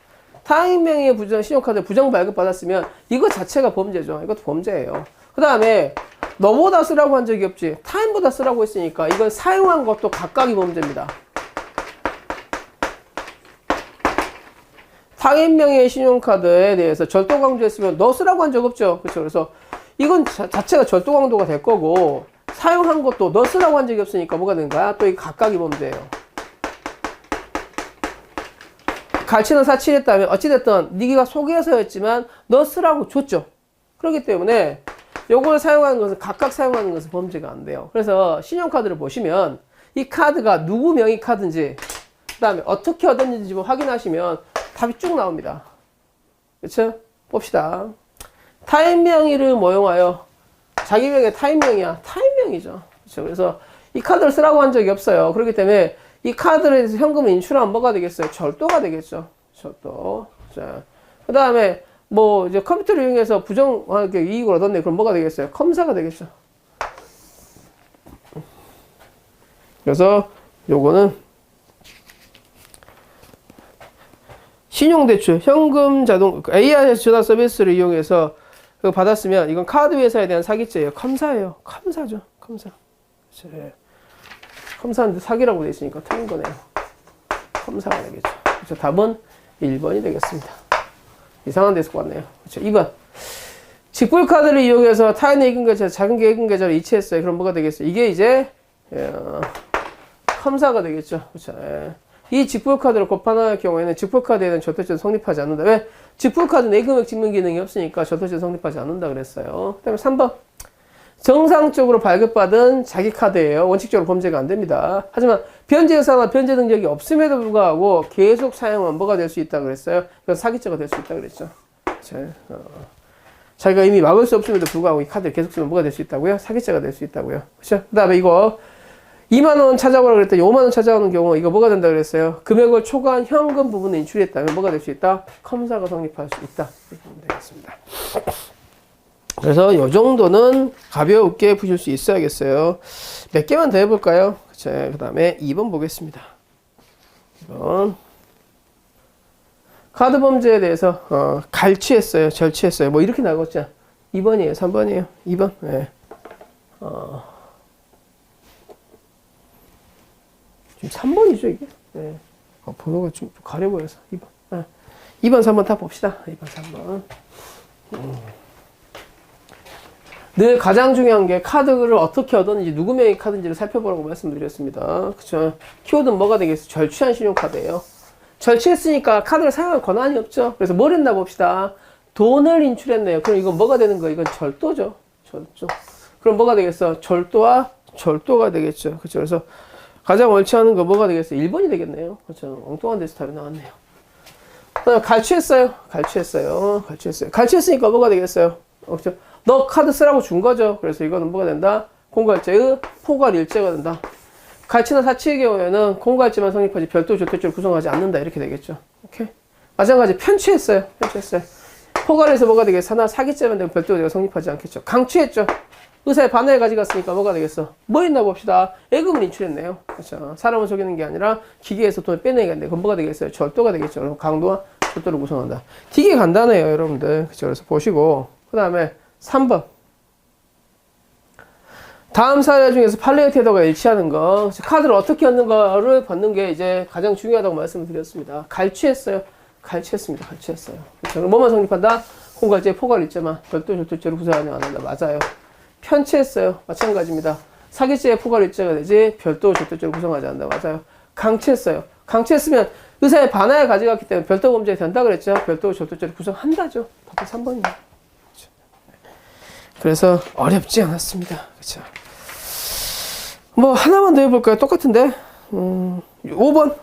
타인 명의의 신용카드 부정 발급받았으면 이거 자체가 범죄죠. 이것도 범죄예요. 그 다음에 너보다 쓰라고 한 적이 없지. 타인보다 쓰라고 했으니까 이건 사용한 것도 각각이 범죄입니다. 타인 명의의 신용카드에 대해서 절도 강조했으면 너 쓰라고 한 적 없죠. 그렇죠. 그래서 이건 자체가 절도 강도가 될 거고 사용한 것도 너 쓰라고 한 적이 없으니까 뭐가 되는 거야? 또 이 각각이 범죄예요. 갈취는 사치했다면 어찌됐든 네가 소개해서였지만 너 쓰라고 줬죠. 그렇기 때문에 요걸 사용하는 것은 각각 사용하는 것은 범죄가 안 돼요. 그래서 신용카드를 보시면 이 카드가 누구 명의 카드인지 그 다음에 어떻게 얻었는지 확인하시면 답이 쭉 나옵니다. 그렇죠? 봅시다. 타인 명의를 모용하여 자기 명의 타인 명이야. 타인 명이죠. 그렇죠? 그래서 이 카드를 쓰라고 한 적이 없어요. 그렇기 때문에 이 카드를 해서 현금을 인출하면 뭐가 되겠어요? 절도가 되겠죠. 절도. 자, 그 다음에 뭐 이제 컴퓨터를 이용해서 부정하게 이익을 얻었네. 그럼 뭐가 되겠어요? 컴사가 되겠죠. 그래서 요거는 신용대출, 현금 자동, AIS 전화 서비스를 이용해서 그거 받았으면 이건 카드 회사에 대한 사기죄예요. 컴사예요. 컴사죠. 컴사. 컴사인데 사기라고 되어 있으니까 틀린 거네요. 컴사가 되겠죠. 그렇죠. 답은 1번이 되겠습니다. 이상한 데서 왔네요. 그렇죠. 2번. 직불카드를 이용해서 타인의 예금 계좌, 작은 예금 계좌를 이체했어요. 그럼 뭐가 되겠어요? 이게 이제 컴사가 되겠죠. 그렇죠. 이 직불카드를 곱하나의 경우에는 직불카드에는 절도죄는 성립하지 않는다. 왜? 직불카드는 내금액 증명 기능이 없으니까 절도죄는 성립하지 않는다 그랬어요. 그 다음에 3번. 정상적으로 발급받은 자기 카드예요. 원칙적으로 범죄가 안 됩니다. 하지만 변제 의사나 변제 능력이 없음에도 불구하고 계속 사용하면 뭐가 될 수 있다 그랬어요? 그건 사기죄가 될 수 있다 그랬죠. 자기가 이미 막을 수 없음에도 불구하고 이 카드를 계속 쓰면 뭐가 될 수 있다고요? 사기죄가 될 수 있다고요. 그렇죠? 그 다음에 이거 2만원 찾아오라고 그랬더니 5만원 찾아오는 경우 이거 뭐가 된다 그랬어요? 금액을 초과한 현금 부분을 인출했다면 뭐가 될 수 있다? 컴사가 성립할 수 있다. 이렇게 보면 되겠습니다. 그래서 요 정도는 가볍게 푸실 수 있어야겠어요. 몇 개만 더 해볼까요? 그 다음에 2번 보겠습니다. 2번. 카드 범죄에 대해서 갈취했어요. 절취했어요. 뭐 이렇게 나왔죠. 2번이에요. 3번이에요. 2번. 네. 지금 3번이죠 이게. 네. 번호가 좀 가려 보여서 2번. 2번, 3번 다 봅시다. 2번, 3번. 늘 가장 중요한 게 카드를 어떻게 얻었는지 누구 명의 카드인지를 살펴보라고 말씀드렸습니다. 그쵸? 키워드는 뭐가 되겠어요? 절취한 신용카드예요. 절취했으니까 카드를 사용할 권한이 없죠. 그래서 뭘 했나 봅시다. 돈을 인출했네요. 그럼 이건 뭐가 되는 거예요? 이건 절도죠. 절도. 그럼 뭐가 되겠어? 절도와 절도가 되겠죠. 그쵸? 그래서 가장 옳지 않은 거 뭐가 되겠어요? 1번이 되겠네요. 그렇죠? 엉뚱한 데서 답이 나왔네요. 갈취했어요. 갈취했어요. 갈취했어요. 갈취했으니까 뭐가 되겠어요? 그렇죠? 너 카드 쓰라고 준 거죠. 그래서 이거는 뭐가 된다? 공갈죄의 포괄일죄가 된다. 갈취나 사치의 경우에는 공갈죄만 성립하지 별도 절도죄를 구성하지 않는다. 이렇게 되겠죠. 오케이. 마찬가지 편취했어요. 편취했어요. 포괄에서 뭐가 되겠어? 하나 사기죄만 되면 별도죄가 성립하지 않겠죠. 강취했죠. 의사의 반해를 가져갔으니까 뭐가 되겠어? 뭐 했나 봅시다. 예금을 인출했네요. 그렇죠. 사람을 속이는 게 아니라 기계에서 돈을 빼내기가 있는데 그건 뭐가 되겠어요? 절도가 되겠죠. 그럼 강도와 절도를 구성한다. 되게 간단해요, 여러분들. 그렇죠. 그래서 보시고 그 다음에 3번. 다음 사례 중에서 판례의 태도가 일치하는 거. 카드를 어떻게 얻는 거를 받는 게 이제 가장 중요하다고 말씀을 드렸습니다. 갈취했어요. 갈취했습니다. 갈취했어요. 그렇죠. 그럼 뭐만 성립한다? 공갈죄, 포괄일죄만. 별도 절도죄를 구성하지 않는다. 맞아요. 편취했어요. 마찬가지입니다. 사기죄의 포괄일죄가 되지 별도 절도죄를 구성하지 않는다. 맞아요. 강취했어요. 강취했으면 의사의 반하에 가져갔기 때문에 별도 범죄가 된다 그랬죠. 별도 절도죄를 구성한다죠. 답은 3번입니다. 그래서 어렵지 않았습니다. 그렇죠. 뭐 하나만 더 해볼까요? 똑같은데 5번.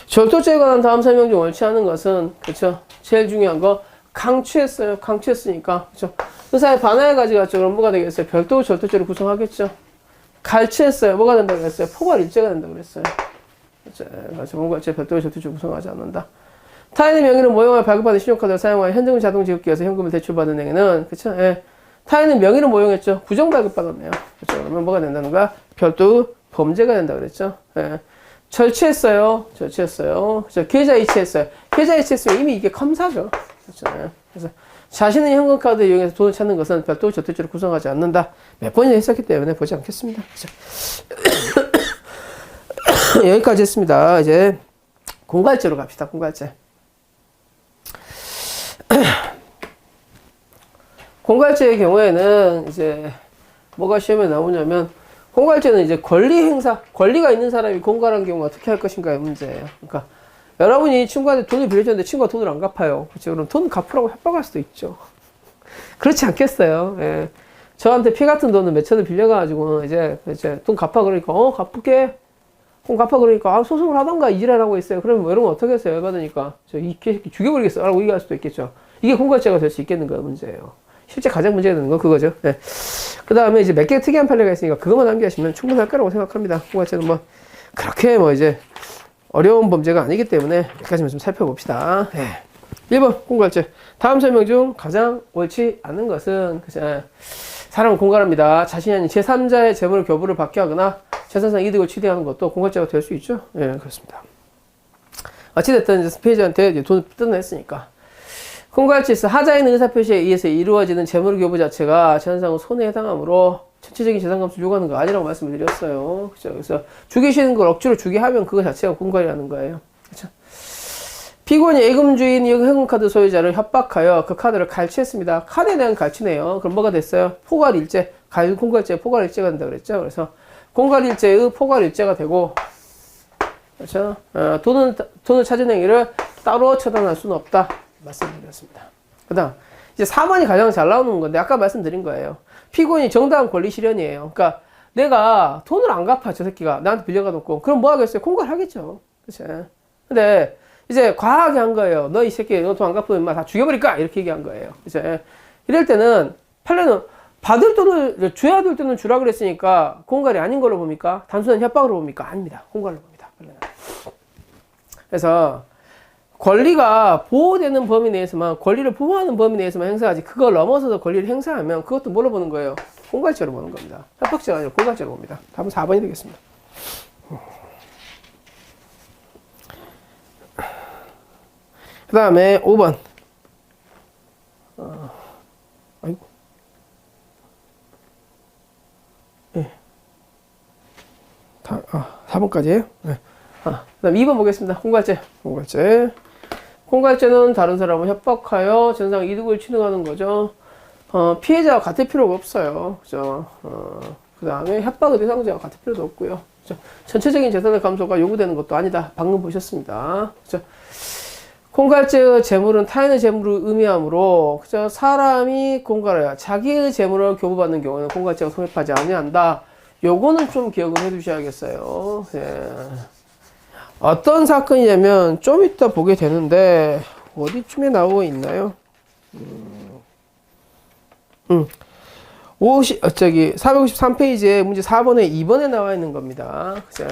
절도죄에 관한 다음 설명 중 옳지 않은 것은 그렇죠. 제일 중요한 거 강취했어요. 강취했으니까 그렇죠. 의사의 반하에 가져갔죠. 그럼 뭐가 되겠어요? 별도 절도죄를 구성하겠죠. 갈취했어요. 뭐가 된다고 그랬어요? 포괄일죄가 된다고 그랬어요. 그렇죠. 공갈죄 별도 절도죄를 구성하지 않는다. 타인의 명의로 모형을 발급받은 신용카드를 사용하여 현금 자동 지급기에서 현금을 대출받은 행위는 그렇죠. 예. 타인의 명의로 모형했죠. 부정 발급받았네요. 그렇죠. 그러면 뭐가 된다는 거야? 별도 범죄가 된다 그랬죠. 예. 절취했어요. 절취했어요. 그렇죠. 계좌 이체했어요. 계좌 이체했으면 이미 이게 컴사죠. 그렇죠. 예. 그래서 자신의 현금카드 이용해서 돈을 찾는 것은 별도 절도죄를 구성하지 않는다. 몇 번이나 했었기 때문에 보지 않겠습니다. 그렇죠. 여기까지 했습니다. 이제 공갈죄로 갑시다. 공갈죄. 공갈죄의 경우에는 이제 뭐가 시험에 나오냐면 공갈죄는 이제 권리 행사, 권리가 있는 사람이 공갈한 경우 어떻게 할 것인가의 문제예요. 그러니까 여러분이 친구한테 돈을 빌려줬는데 친구가 돈을 안 갚아요. 그렇죠? 그럼 돈 갚으라고 협박할 수도 있죠. 그렇지 않겠어요? 예. 저한테 피 같은 돈을 몇 천을 빌려가지고 이제 돈 갚아 그러니까 갚을게. 돈 갚아 그러니까 소송을 하던가 이지랄하고 있어요. 그러면 뭐 이런 건 어떻게 했어요? 열받으니까 이 새끼 죽여버리겠어 라고 얘기할 수도 있겠죠. 이게 공갈죄가 될 수 있겠는가 문제예요. 실제 가장 문제가 되는 건 그거죠. 네. 그 다음에 이제 몇 개 특이한 판례가 있으니까 그것만 암기하시면 충분할 거라고 생각합니다. 공갈죄는 뭐 그렇게 뭐 이제 어려운 범죄가 아니기 때문에 여기까지만 좀 살펴봅시다. 네. 1번 공갈죄. 다음 설명 중 가장 옳지 않은 것은 그죠. 사람은 공갈합니다. 자신이 아닌 제3자의 재물을 교부를 받게 하거나 재산상 이득을 취득하는 것도 공갈죄가 될 수 있죠. 예, 네, 그렇습니다. 어찌됐든 이제 피해자한테 돈을 뜯어냈으니까. 공갈죄에서 하자인 의사표시에 의해서 이루어지는 재물 교부 자체가 재산상의 손해에 해당하므로 전체적인 재산감수를 요구하는 거 아니라고 말씀을 드렸어요. 그렇죠? 그래서 죽이시는 걸 억지로 주게 하면 그거 자체가 공갈이라는 거예요. 그렇죠? 피고인이 예금주인 현금카드 소유자를 협박하여 그 카드를 갈취했습니다. 카드에 대한 갈취네요. 그럼 뭐가 됐어요? 포괄일죄, 공갈죄 포괄일죄가 된다 그랬죠. 그래서 공갈일죄의 포괄일죄가 되고, 그렇죠. 돈을 찾은 행위를 따로 처단할 수는 없다. 말씀드렸습니다. 그 다음, 이제 4번이 가장 잘 나오는 건데, 아까 말씀드린 거예요. 피고인이 정당한 권리 실현이에요. 그러니까 내가 돈을 안 갚아, 저 새끼가. 나한테 빌려가놓고. 그럼 뭐 하겠어요? 공갈하겠죠. 그치? 근데 이제 과하게 한 거예요. 너 이 새끼, 너 돈 안 갚으면 인마 다 죽여버릴까? 이렇게 얘기한 거예요. 이제 이럴 때는 판례는 받을 돈을 줘야 될 돈은 주라 그랬으니까 공갈이 아닌 걸로 봅니까? 단순한 협박으로 봅니까? 아닙니다. 공갈로 봅니다. 판례는. 그래서 권리가 보호되는 범위 내에서만, 권리를 보호하는 범위 내에서만 행사하지, 그걸 넘어서서 권리를 행사하면 그것도 뭘로 보는 거예요? 공갈죄로 보는 겁니다. 협박죄가 아니라 공갈죄로 봅니다. 답은 4번이 되겠습니다. 그 다음에 5번. 아이고. 예. 4번까지예요? 네. 그 다음 2번 보겠습니다. 공갈죄. 공갈죄는 다른 사람을 협박하여 전상 이득을 취득하는 거죠. 피해자와 같을 필요가 없어요. 그죠? 그 다음에 협박의 대상자와 같을 필요도 없고요. 그죠? 전체적인 재산의 감소가 요구되는 것도 아니다. 방금 보셨습니다. 그죠? 공갈죄의 재물은 타인의 재물을 의미하므로, 그죠? 사람이 공갈하여 자기의 재물을 교부받는 경우는 공갈죄가 성립하지 아니한다. 요거는 좀 기억을 해 두셔야겠어요. 예. 어떤 사건이냐면, 좀 이따 보게 되는데, 어디쯤에 나오고 있나요? 453페이지에 문제 4번에 2번에 나와 있는 겁니다. 그죠?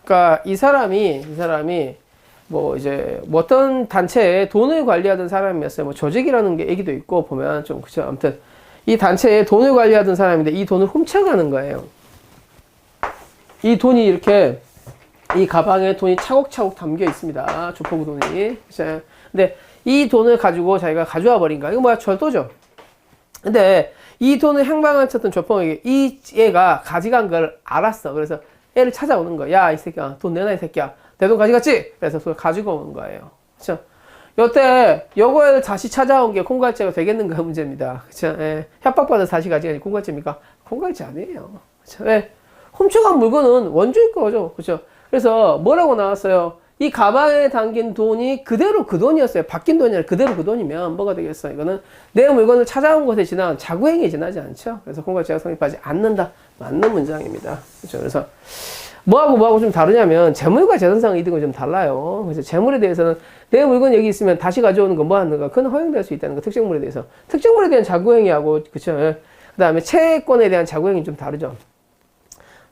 그러니까 이 사람이 뭐 어떤 단체에 돈을 관리하던 사람이었어요. 뭐 조직이라는 게 얘기도 있고 보면 좀 그죠. 아무튼 이 단체에 돈을 관리하던 사람인데 이 돈을 훔쳐가는 거예요. 이 돈이 이렇게 이 가방에 돈이 차곡차곡 담겨 있습니다. 조폭 돈이. 그죠? 근데 이 돈을 가지고 자기가 가져와 버린 거야. 이거 뭐야? 절도죠. 근데 이 돈을 행방을 쳤던 조폭에게 이 얘가 가져간 걸 알았어. 그래서 애를 찾아오는 거야. 야, 이 새끼야, 돈 내놔, 이 새끼야. 내 돈 가져갔지? 그래서 그걸 가지고 오는 거예요. 그쵸? 요때, 요거를 다시 찾아온 게 공갈죄가 되겠는가 문제입니다. 그쵸? 예. 협박받아서 다시 가져가니 공갈죄입니까? 공갈죄 아니에요. 그쵸? 예. 훔쳐간 물건은 원주의 거죠. 그쵸? 그래서 뭐라고 나왔어요? 이 가방에 담긴 돈이 그대로 그 돈이었어요. 바뀐 돈이 아니라 그대로 그 돈이면 뭐가 되겠어요? 이거는 내 물건을 찾아온 것에 지난 자구행위에 지나지 않죠. 그래서 공갈죄가 성립하지 않는다. 맞는 문장입니다. 그렇죠? 그래서 뭐하고 좀 다르냐면 재물과 재산상 이득은 좀 달라요. 그래서 재물에 대해서는 내 물건 여기 있으면 다시 가져오는 건 뭐 하는 거? 그건 허용될 수 있다는 거. 특정물에 대해서. 특정물에 대한 자구행위하고 그렇죠? 그 다음에 채권에 대한 자구행위는 좀 다르죠.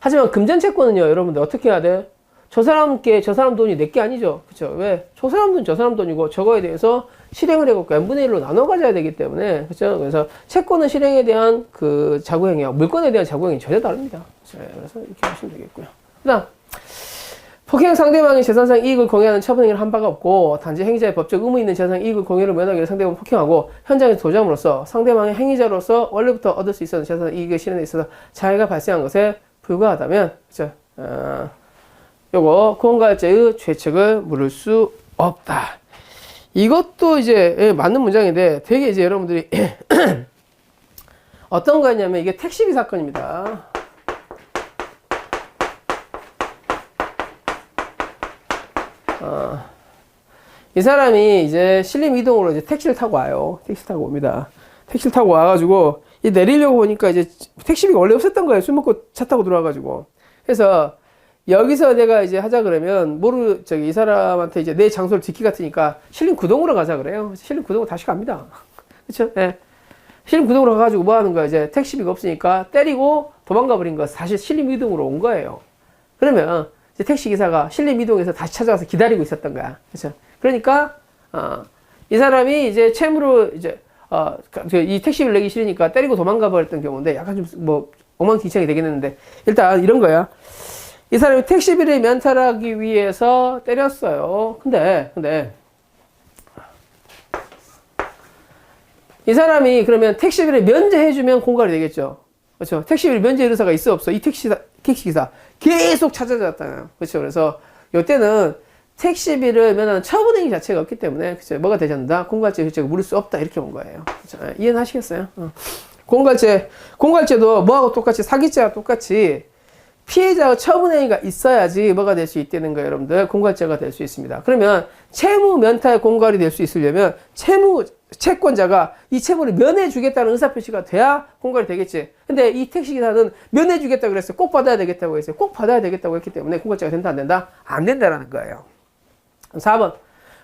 하지만 금전채권은요, 여러분들 어떻게 해야 돼? 저 사람 돈이 내 게 아니죠. 그쵸? 왜? 저 사람 돈, 저 사람 돈이고, 저거에 대해서 실행을 해갖고 n분의 1로 나눠 가져야 되기 때문에, 그쵸? 그래서 채권은 실행에 대한 그 자구행위와 물건에 대한 자구행위 전혀 다릅니다. 그쵸? 그래서 이렇게 하시면 되겠고요. 그 다음, 폭행 상대방이 재산상 이익을 공유하는 처분행위를 한 바가 없고, 단지 행위자의 법적 의무 있는 재산상 이익을 공유를 면하기를 상대방을 폭행하고, 현장에서 도주함으로써 상대방의 행위자로서 원래부터 얻을 수 있었던 재산 이익의 실현에 있어서 자해가 발생한 것에 불과하다면, 그쵸? 요거 공갈죄의 죄책을 물을 수 없다. 이것도 이제 맞는 문장인데 되게 이제 여러분들이 어떤 거냐면 이게 택시비 사건입니다. 이 사람이 이제 신림 이동으로 이제 택시를 타고 와요. 택시 타고 옵니다. 택시를 타고 와가지고 이 내리려고 보니까 이제 택시비가 원래 없었던 거예요. 술 먹고 차 타고 들어와가지고. 그래서 여기서 내가 이제 하자 그러면 이 사람한테 이제 내 장소를 지키 같으니까 신림 구동으로 가자 그래요. 신림 구동으로 다시 갑니다. 그쵸? 예. 신림 구동으로 가가지고 뭐 하는 거야? 이제 택시비가 없으니까 때리고 도망가 버린 거 사실 신림 이동으로 온 거예요. 그러면 이제 택시 기사가 신림 이동에서 다시 찾아와서 기다리고 있었던 거야. 그쵸? 그러니까, 이 사람이 이제 채무로 이제, 이 택시비를 내기 싫으니까 때리고 도망가 버렸던 경우인데 약간 좀 뭐 엉망진창이 되겠는데 일단 이런 거야. 이 사람이 택시비를 면탈하기 위해서 때렸어요. 근데 이 사람이 그러면 택시비를 면제해주면 공갈이 되겠죠. 그렇죠? 택시비를 면제해 의사가 있어 없어? 이 택시기사 계속 찾아다녔잖아요. 그렇죠? 그래서 이때는 택시비를 면하는 처분행위 자체가 없기 때문에 그렇죠? 뭐가 되지 않는다? 공갈죄 죄책을 물을 수 없다 이렇게 본 거예요. 그렇죠? 이해는 하시겠어요? 공갈죄도 뭐하고 똑같이 사기죄와 똑같이 피해자의 처분행위가 있어야지 뭐가 될 수 있다는 거예요, 여러분들. 공갈죄가 될 수 있습니다. 그러면 채무 면탈 공갈이 될 수 있으려면 채권자가 이 채무를 면해주겠다는 의사표시가 돼야 공갈이 되겠지. 근데 이 택시기사는 면해주겠다고 그랬어요. 꼭 받아야 되겠다고 했어요. 꼭 받아야 되겠다고 했기 때문에 공갈죄가 된다, 안 된다? 안 된다라는 거예요. 4번.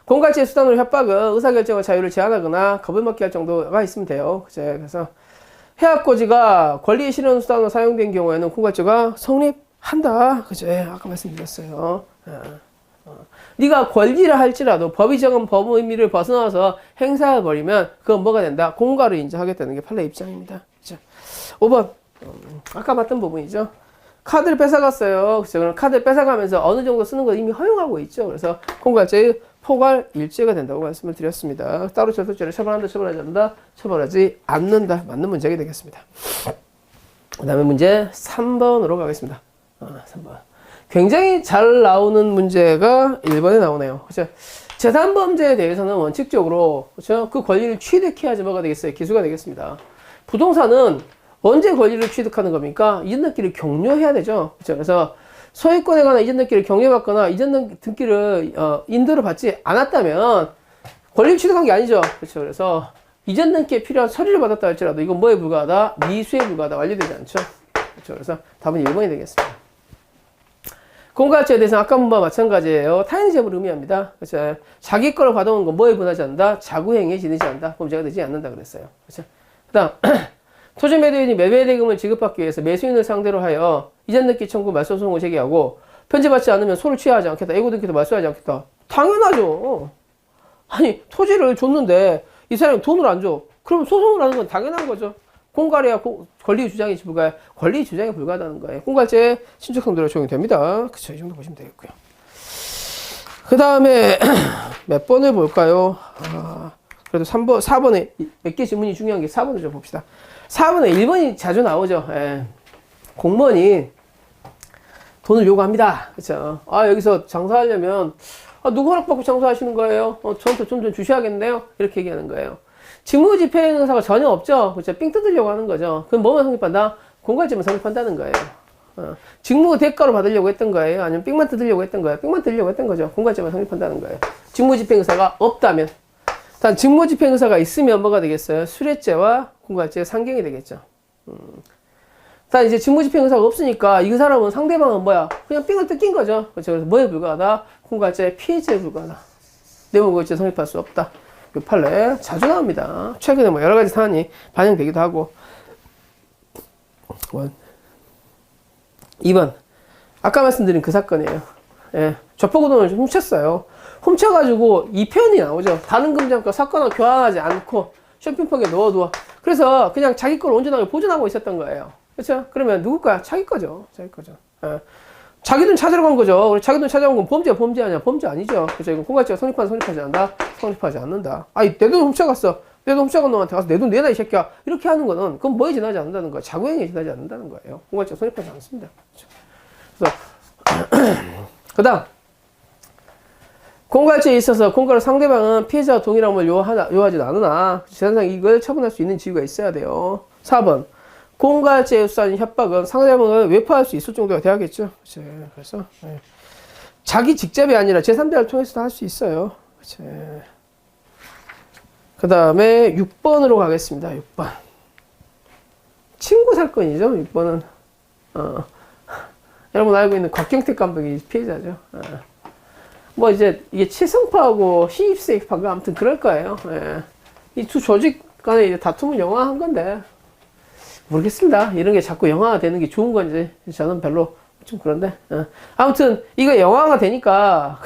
공갈죄 수단으로 협박은 의사결정의 자유를 제한하거나 겁을 먹게 할 정도가 있으면 돼요. 그래서 해악고지가 권리의 실현 수단으로 사용된 경우에는 공갈죄가 성립한다. 그죠? 아까 말씀드렸어요. 네가 권리를 할지라도 법이 정한 법 의미를 벗어나서 행사해버리면 그건 뭐가 된다? 공갈을 인정하겠다는 게 판례 입장입니다. 그죠? 5번. 아까 봤던 부분이죠. 카드를 뺏어갔어요. 그죠? 그럼 카드를 뺏어가면서 어느 정도 쓰는 걸 이미 허용하고 있죠. 그래서 공갈죄의 포괄 일죄가 된다고 말씀을 드렸습니다. 따로 절도죄를 처벌한다, 처벌하지 않는다, 처벌하지 않는다. 맞는 문제가 되겠습니다. 그 다음에 문제 3번으로 가겠습니다. 3번. 굉장히 잘 나오는 문제가 1번에 나오네요. 그렇죠? 재산범죄에 대해서는 원칙적으로 그렇죠? 그 권리를 취득해야지 뭐가 되겠어요? 기수가 되겠습니다. 부동산은 언제 권리를 취득하는 겁니까? 이전 등기를 격려해야 되죠. 그렇죠? 그래서 소유권에 관한 이전 등기를 격려받거나 이전 등기를 인도를 받지 않았다면 권리를 취득한 게 아니죠. 그렇죠? 그래서 이전 등기에 필요한 서류를 받았다 할지라도 이건 뭐에 불과하다? 미수에 불과하다. 완료되지 않죠. 그렇죠? 그래서 답은 1번이 되겠습니다. 공갈죄에 대해서는 아까 문과 마찬가지예요. 타인의 재물을 의미합니다. 그렇죠? 자기 거를 받아온 건 뭐에 분하지 않는다? 자구행위에 지니지 않는다. 범죄가 되지 않는다 그랬어요. 그렇죠? 그 다음 토지 매도인이 매매 대금을 지급받기 위해서 매수인을 상대로 하여 이전 등기 청구 말소 소송을 제기하고 편지받지 않으면 소를 취하지 않겠다. 예고 등기도 말소하지 않겠다. 당연하죠. 아니 토지를 줬는데 이 사람이 돈을 안 줘. 그럼 소송을 하는 건 당연한 거죠. 공갈이야 권리 주장이 불가해. 권리 주장이 불가하다는 거예요. 공갈죄 신축성대로 적용됩니다. 그쵸, 이 정도 보시면 되겠고요. 그 다음에 몇 번을 볼까요? 그래도 4번에 몇 개 질문이 중요한 게 4번을 좀 봅시다. 4번에 1번이 자주 나오죠. 공무원이 돈을 요구합니다. 그쵸. 여기서 장사하려면, 누구 허락받고 장사하시는 거예요? 저한테 좀 주셔야겠네요? 이렇게 얘기하는 거예요. 직무집행 의사가 전혀 없죠. 그렇죠. 삥 뜯으려고 하는 거죠. 그럼 뭐만 성립한다? 공갈죄만 성립한다는 거예요. 직무 대가로 받으려고 했던 거예요? 아니면 삥만 뜯으려고 했던 거예요? 삥만 뜯으려고 했던 거죠. 공갈죄만 성립한다는 거예요. 직무집행 의사가 없다면. 단 직무집행 의사가 있으면 뭐가 되겠어요? 수뢰죄와 공갈죄 상경이 되겠죠. 단 이제 직무집행 의사가 없으니까 이 사람은 상대방은 뭐야? 그냥 삥을 뜯긴 거죠. 그렇죠. 그래서 뭐에 불과하다? 공갈죄 피해죄에 불과하다. 뇌물공갈죄 성립할 수 없다. 이 판례 자주 나옵니다. 최근에 뭐 여러 가지 사안이 반영되기도 하고. 2번. 아까 말씀드린 그 사건이에요. 조폭우동을 좀 훔쳤어요. 훔쳐가지고 2편이 나오죠. 다른 금장과 사건을 교환하지 않고 쇼핑백에 넣어두어. 그래서 그냥 자기 걸 온전하게 보존하고 있었던 거예요. 그렇죠? 그러면 누구 거야? 자기 거죠. 자기 거죠. 자기 돈 찾으러 간 거죠. 자기 돈 찾아온 건 범죄야, 범죄 아니야? 범죄 아니죠. 그래서 이건 공갈죄가 성립하지 않는다? 성립하지 않는다. 내 돈 훔쳐갔어. 내 돈 훔쳐간 놈한테 가서 내 돈 내놔, 이 새끼야. 이렇게 하는 거는, 그건 뭐에 지나지 않는다는 거야. 자구행위에 지나지 않는다는 거예요. 공갈죄가 성립하지 않습니다. 그렇죠? 그래서, 그 다음. 공갈죄에 있어서 공갈을 상대방은 피해자와 동일함을 요하지 않으나, 재산상 이익을 처분할 수 있는 지위가 있어야 돼요. 4번. 공갈죄에 수사한 협박은 상대방을 외파할 수 있을 정도가 돼야겠죠. 그래서 자기 직접이 아니라 제3자를 통해서도 할 수 있어요. 그 다음에 6번으로 가겠습니다. 6번. 친구 사건이죠. 6번은 여러분 알고 있는 곽경택 감독이 피해자죠. 뭐 이제 이게 칠성파하고 신입세파가 아무튼 그럴 거예요. 이 두 조직 간에 이제 다툼을 영화한 건데. 모르겠습니다. 이런 게 자꾸 영화가 되는 게 좋은 건지 저는 별로 좀 그런데 아무튼 이거 영화가 되니까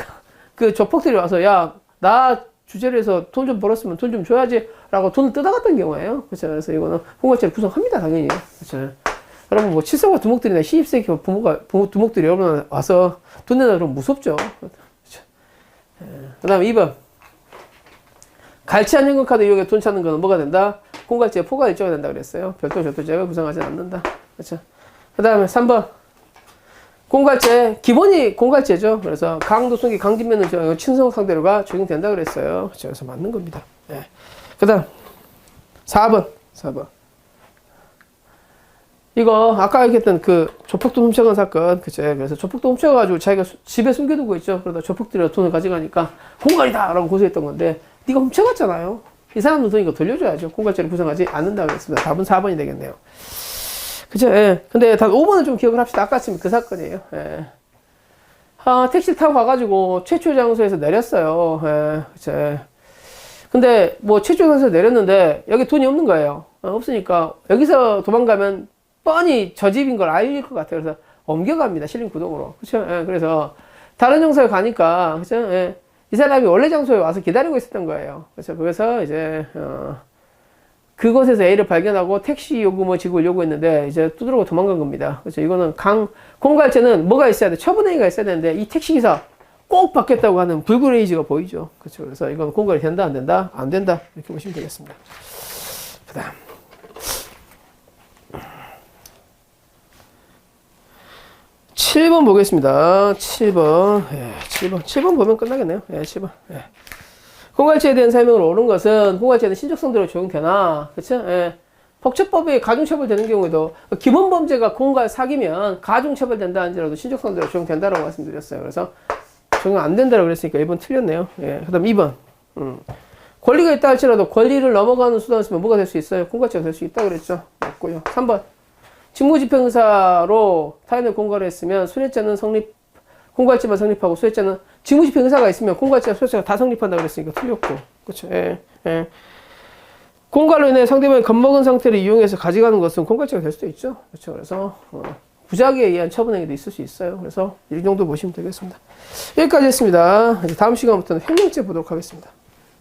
그 조폭들이 와서 야, 나 주제로 해서 돈 좀 벌었으면 돈 좀 줘야지 라고 돈을 뜯어갔던 경우예요. 그렇죠. 그래서 이거는 공갈죄를 구성합니다. 당연히. 그렇죠. 여러분 뭐 칠성과 두목들이나 신입생 두목들이 여러분 와서 돈 내놔 그러면 무섭죠. 그렇죠. 그 다음에 2번 갈취한 현금카드 이용해 돈 찾는 거는 뭐가 된다? 공갈죄 포괄 일조가 된다 그랬어요. 별도 절도죄가 구성하지 않는다. 그렇죠. 그 다음에 3번. 공갈죄, 기본이 공갈죄죠. 그래서 강도순기, 강진면은 친성 상대로가 적용된다 그랬어요. 그렇죠. 그래서 맞는 겁니다. 그 다음 4번. 이거 아까 얘기했던 그 조폭돈 훔쳐간 사건, 그치? 그래서 조폭돈 훔쳐가지고 자기가 집에 숨겨두고 있죠. 그러다 조폭들이 돈을 가져가니까 공갈이다라고 고소했던 건데 네가 훔쳐갔잖아요. 이 사람 돈이니까 돌려줘야죠. 공갈죄를 구성하지 않는다 그랬습니다. 답은 4번이 되겠네요. 그죠? 예. 근데 단 5번은 좀 기억을 합시다. 아까 지금 그 사건이에요. 예. 택시를 타고 가가지고 최초 장소에서 내렸어요. 예. 그쵸? 근데 뭐 최초 장소에서 내렸는데 여기 돈이 없는 거예요. 없으니까 여기서 도망가면 뻔히 저 집인 걸 알릴 것 같아요. 그래서 옮겨갑니다. 실린 구동으로. 그렇죠? 예, 그래서 다른 장소에 가니까 그렇죠? 예, 이 사람이 원래 장소에 와서 기다리고 있었던 거예요. 그래서 그래서 이제 그곳에서 A를 발견하고 택시 요금을 지급을 요구했는데 이제 두드러고 도망간 겁니다. 그렇죠? 이거는 공갈죄는 뭐가 있어야 돼? 처분행위가 있어야 되는데 이 택시기사 꼭 받겠다고 하는 불굴의지가 보이죠. 그렇죠? 그래서 이건 공갈이 된다 안 된다? 안 된다. 이렇게 보시면 되겠습니다. 그다음. 7번 보겠습니다. 7번. 예, 7번 보면 끝나겠네요. 예, 7번. 예. 공갈죄에 대한 설명을 옳은 것은 공갈죄는 신속성대로 적용되나, 그쵸? 예. 폭처법이 가중처벌되는 경우에도 기본 범죄가 공갈 사기면 가중처벌된다 한지라도 신속성대로 적용된다라고 말씀드렸어요. 그래서 적용 안 된다라고 그랬으니까 1번 틀렸네요. 예. 그 다음 2번. 권리가 있다 할지라도 권리를 넘어가는 수단을 쓰면 뭐가 될 수 있어요? 공갈죄가 될 수 있다 그랬죠. 없고요. 3번. 직무집행사로 타인을 공갈을 했으면 손해죄는 공갈죄만 성립하고 손해죄는 직무집행사가 있으면 공갈죄와 손해죄가 다 성립한다 그랬으니까 틀렸고, 그렇죠. 예, 예. 공갈로 인해 상대방이 겁먹은 상태를 이용해서 가져가는 것은 공갈죄가 될 수도 있죠. 그렇죠. 그래서 부작위에 의한 처분행위도 있을 수 있어요. 그래서 이 정도 보시면 되겠습니다. 여기까지 했습니다. 이제 다음 시간부터는 횡령죄 보도록 하겠습니다.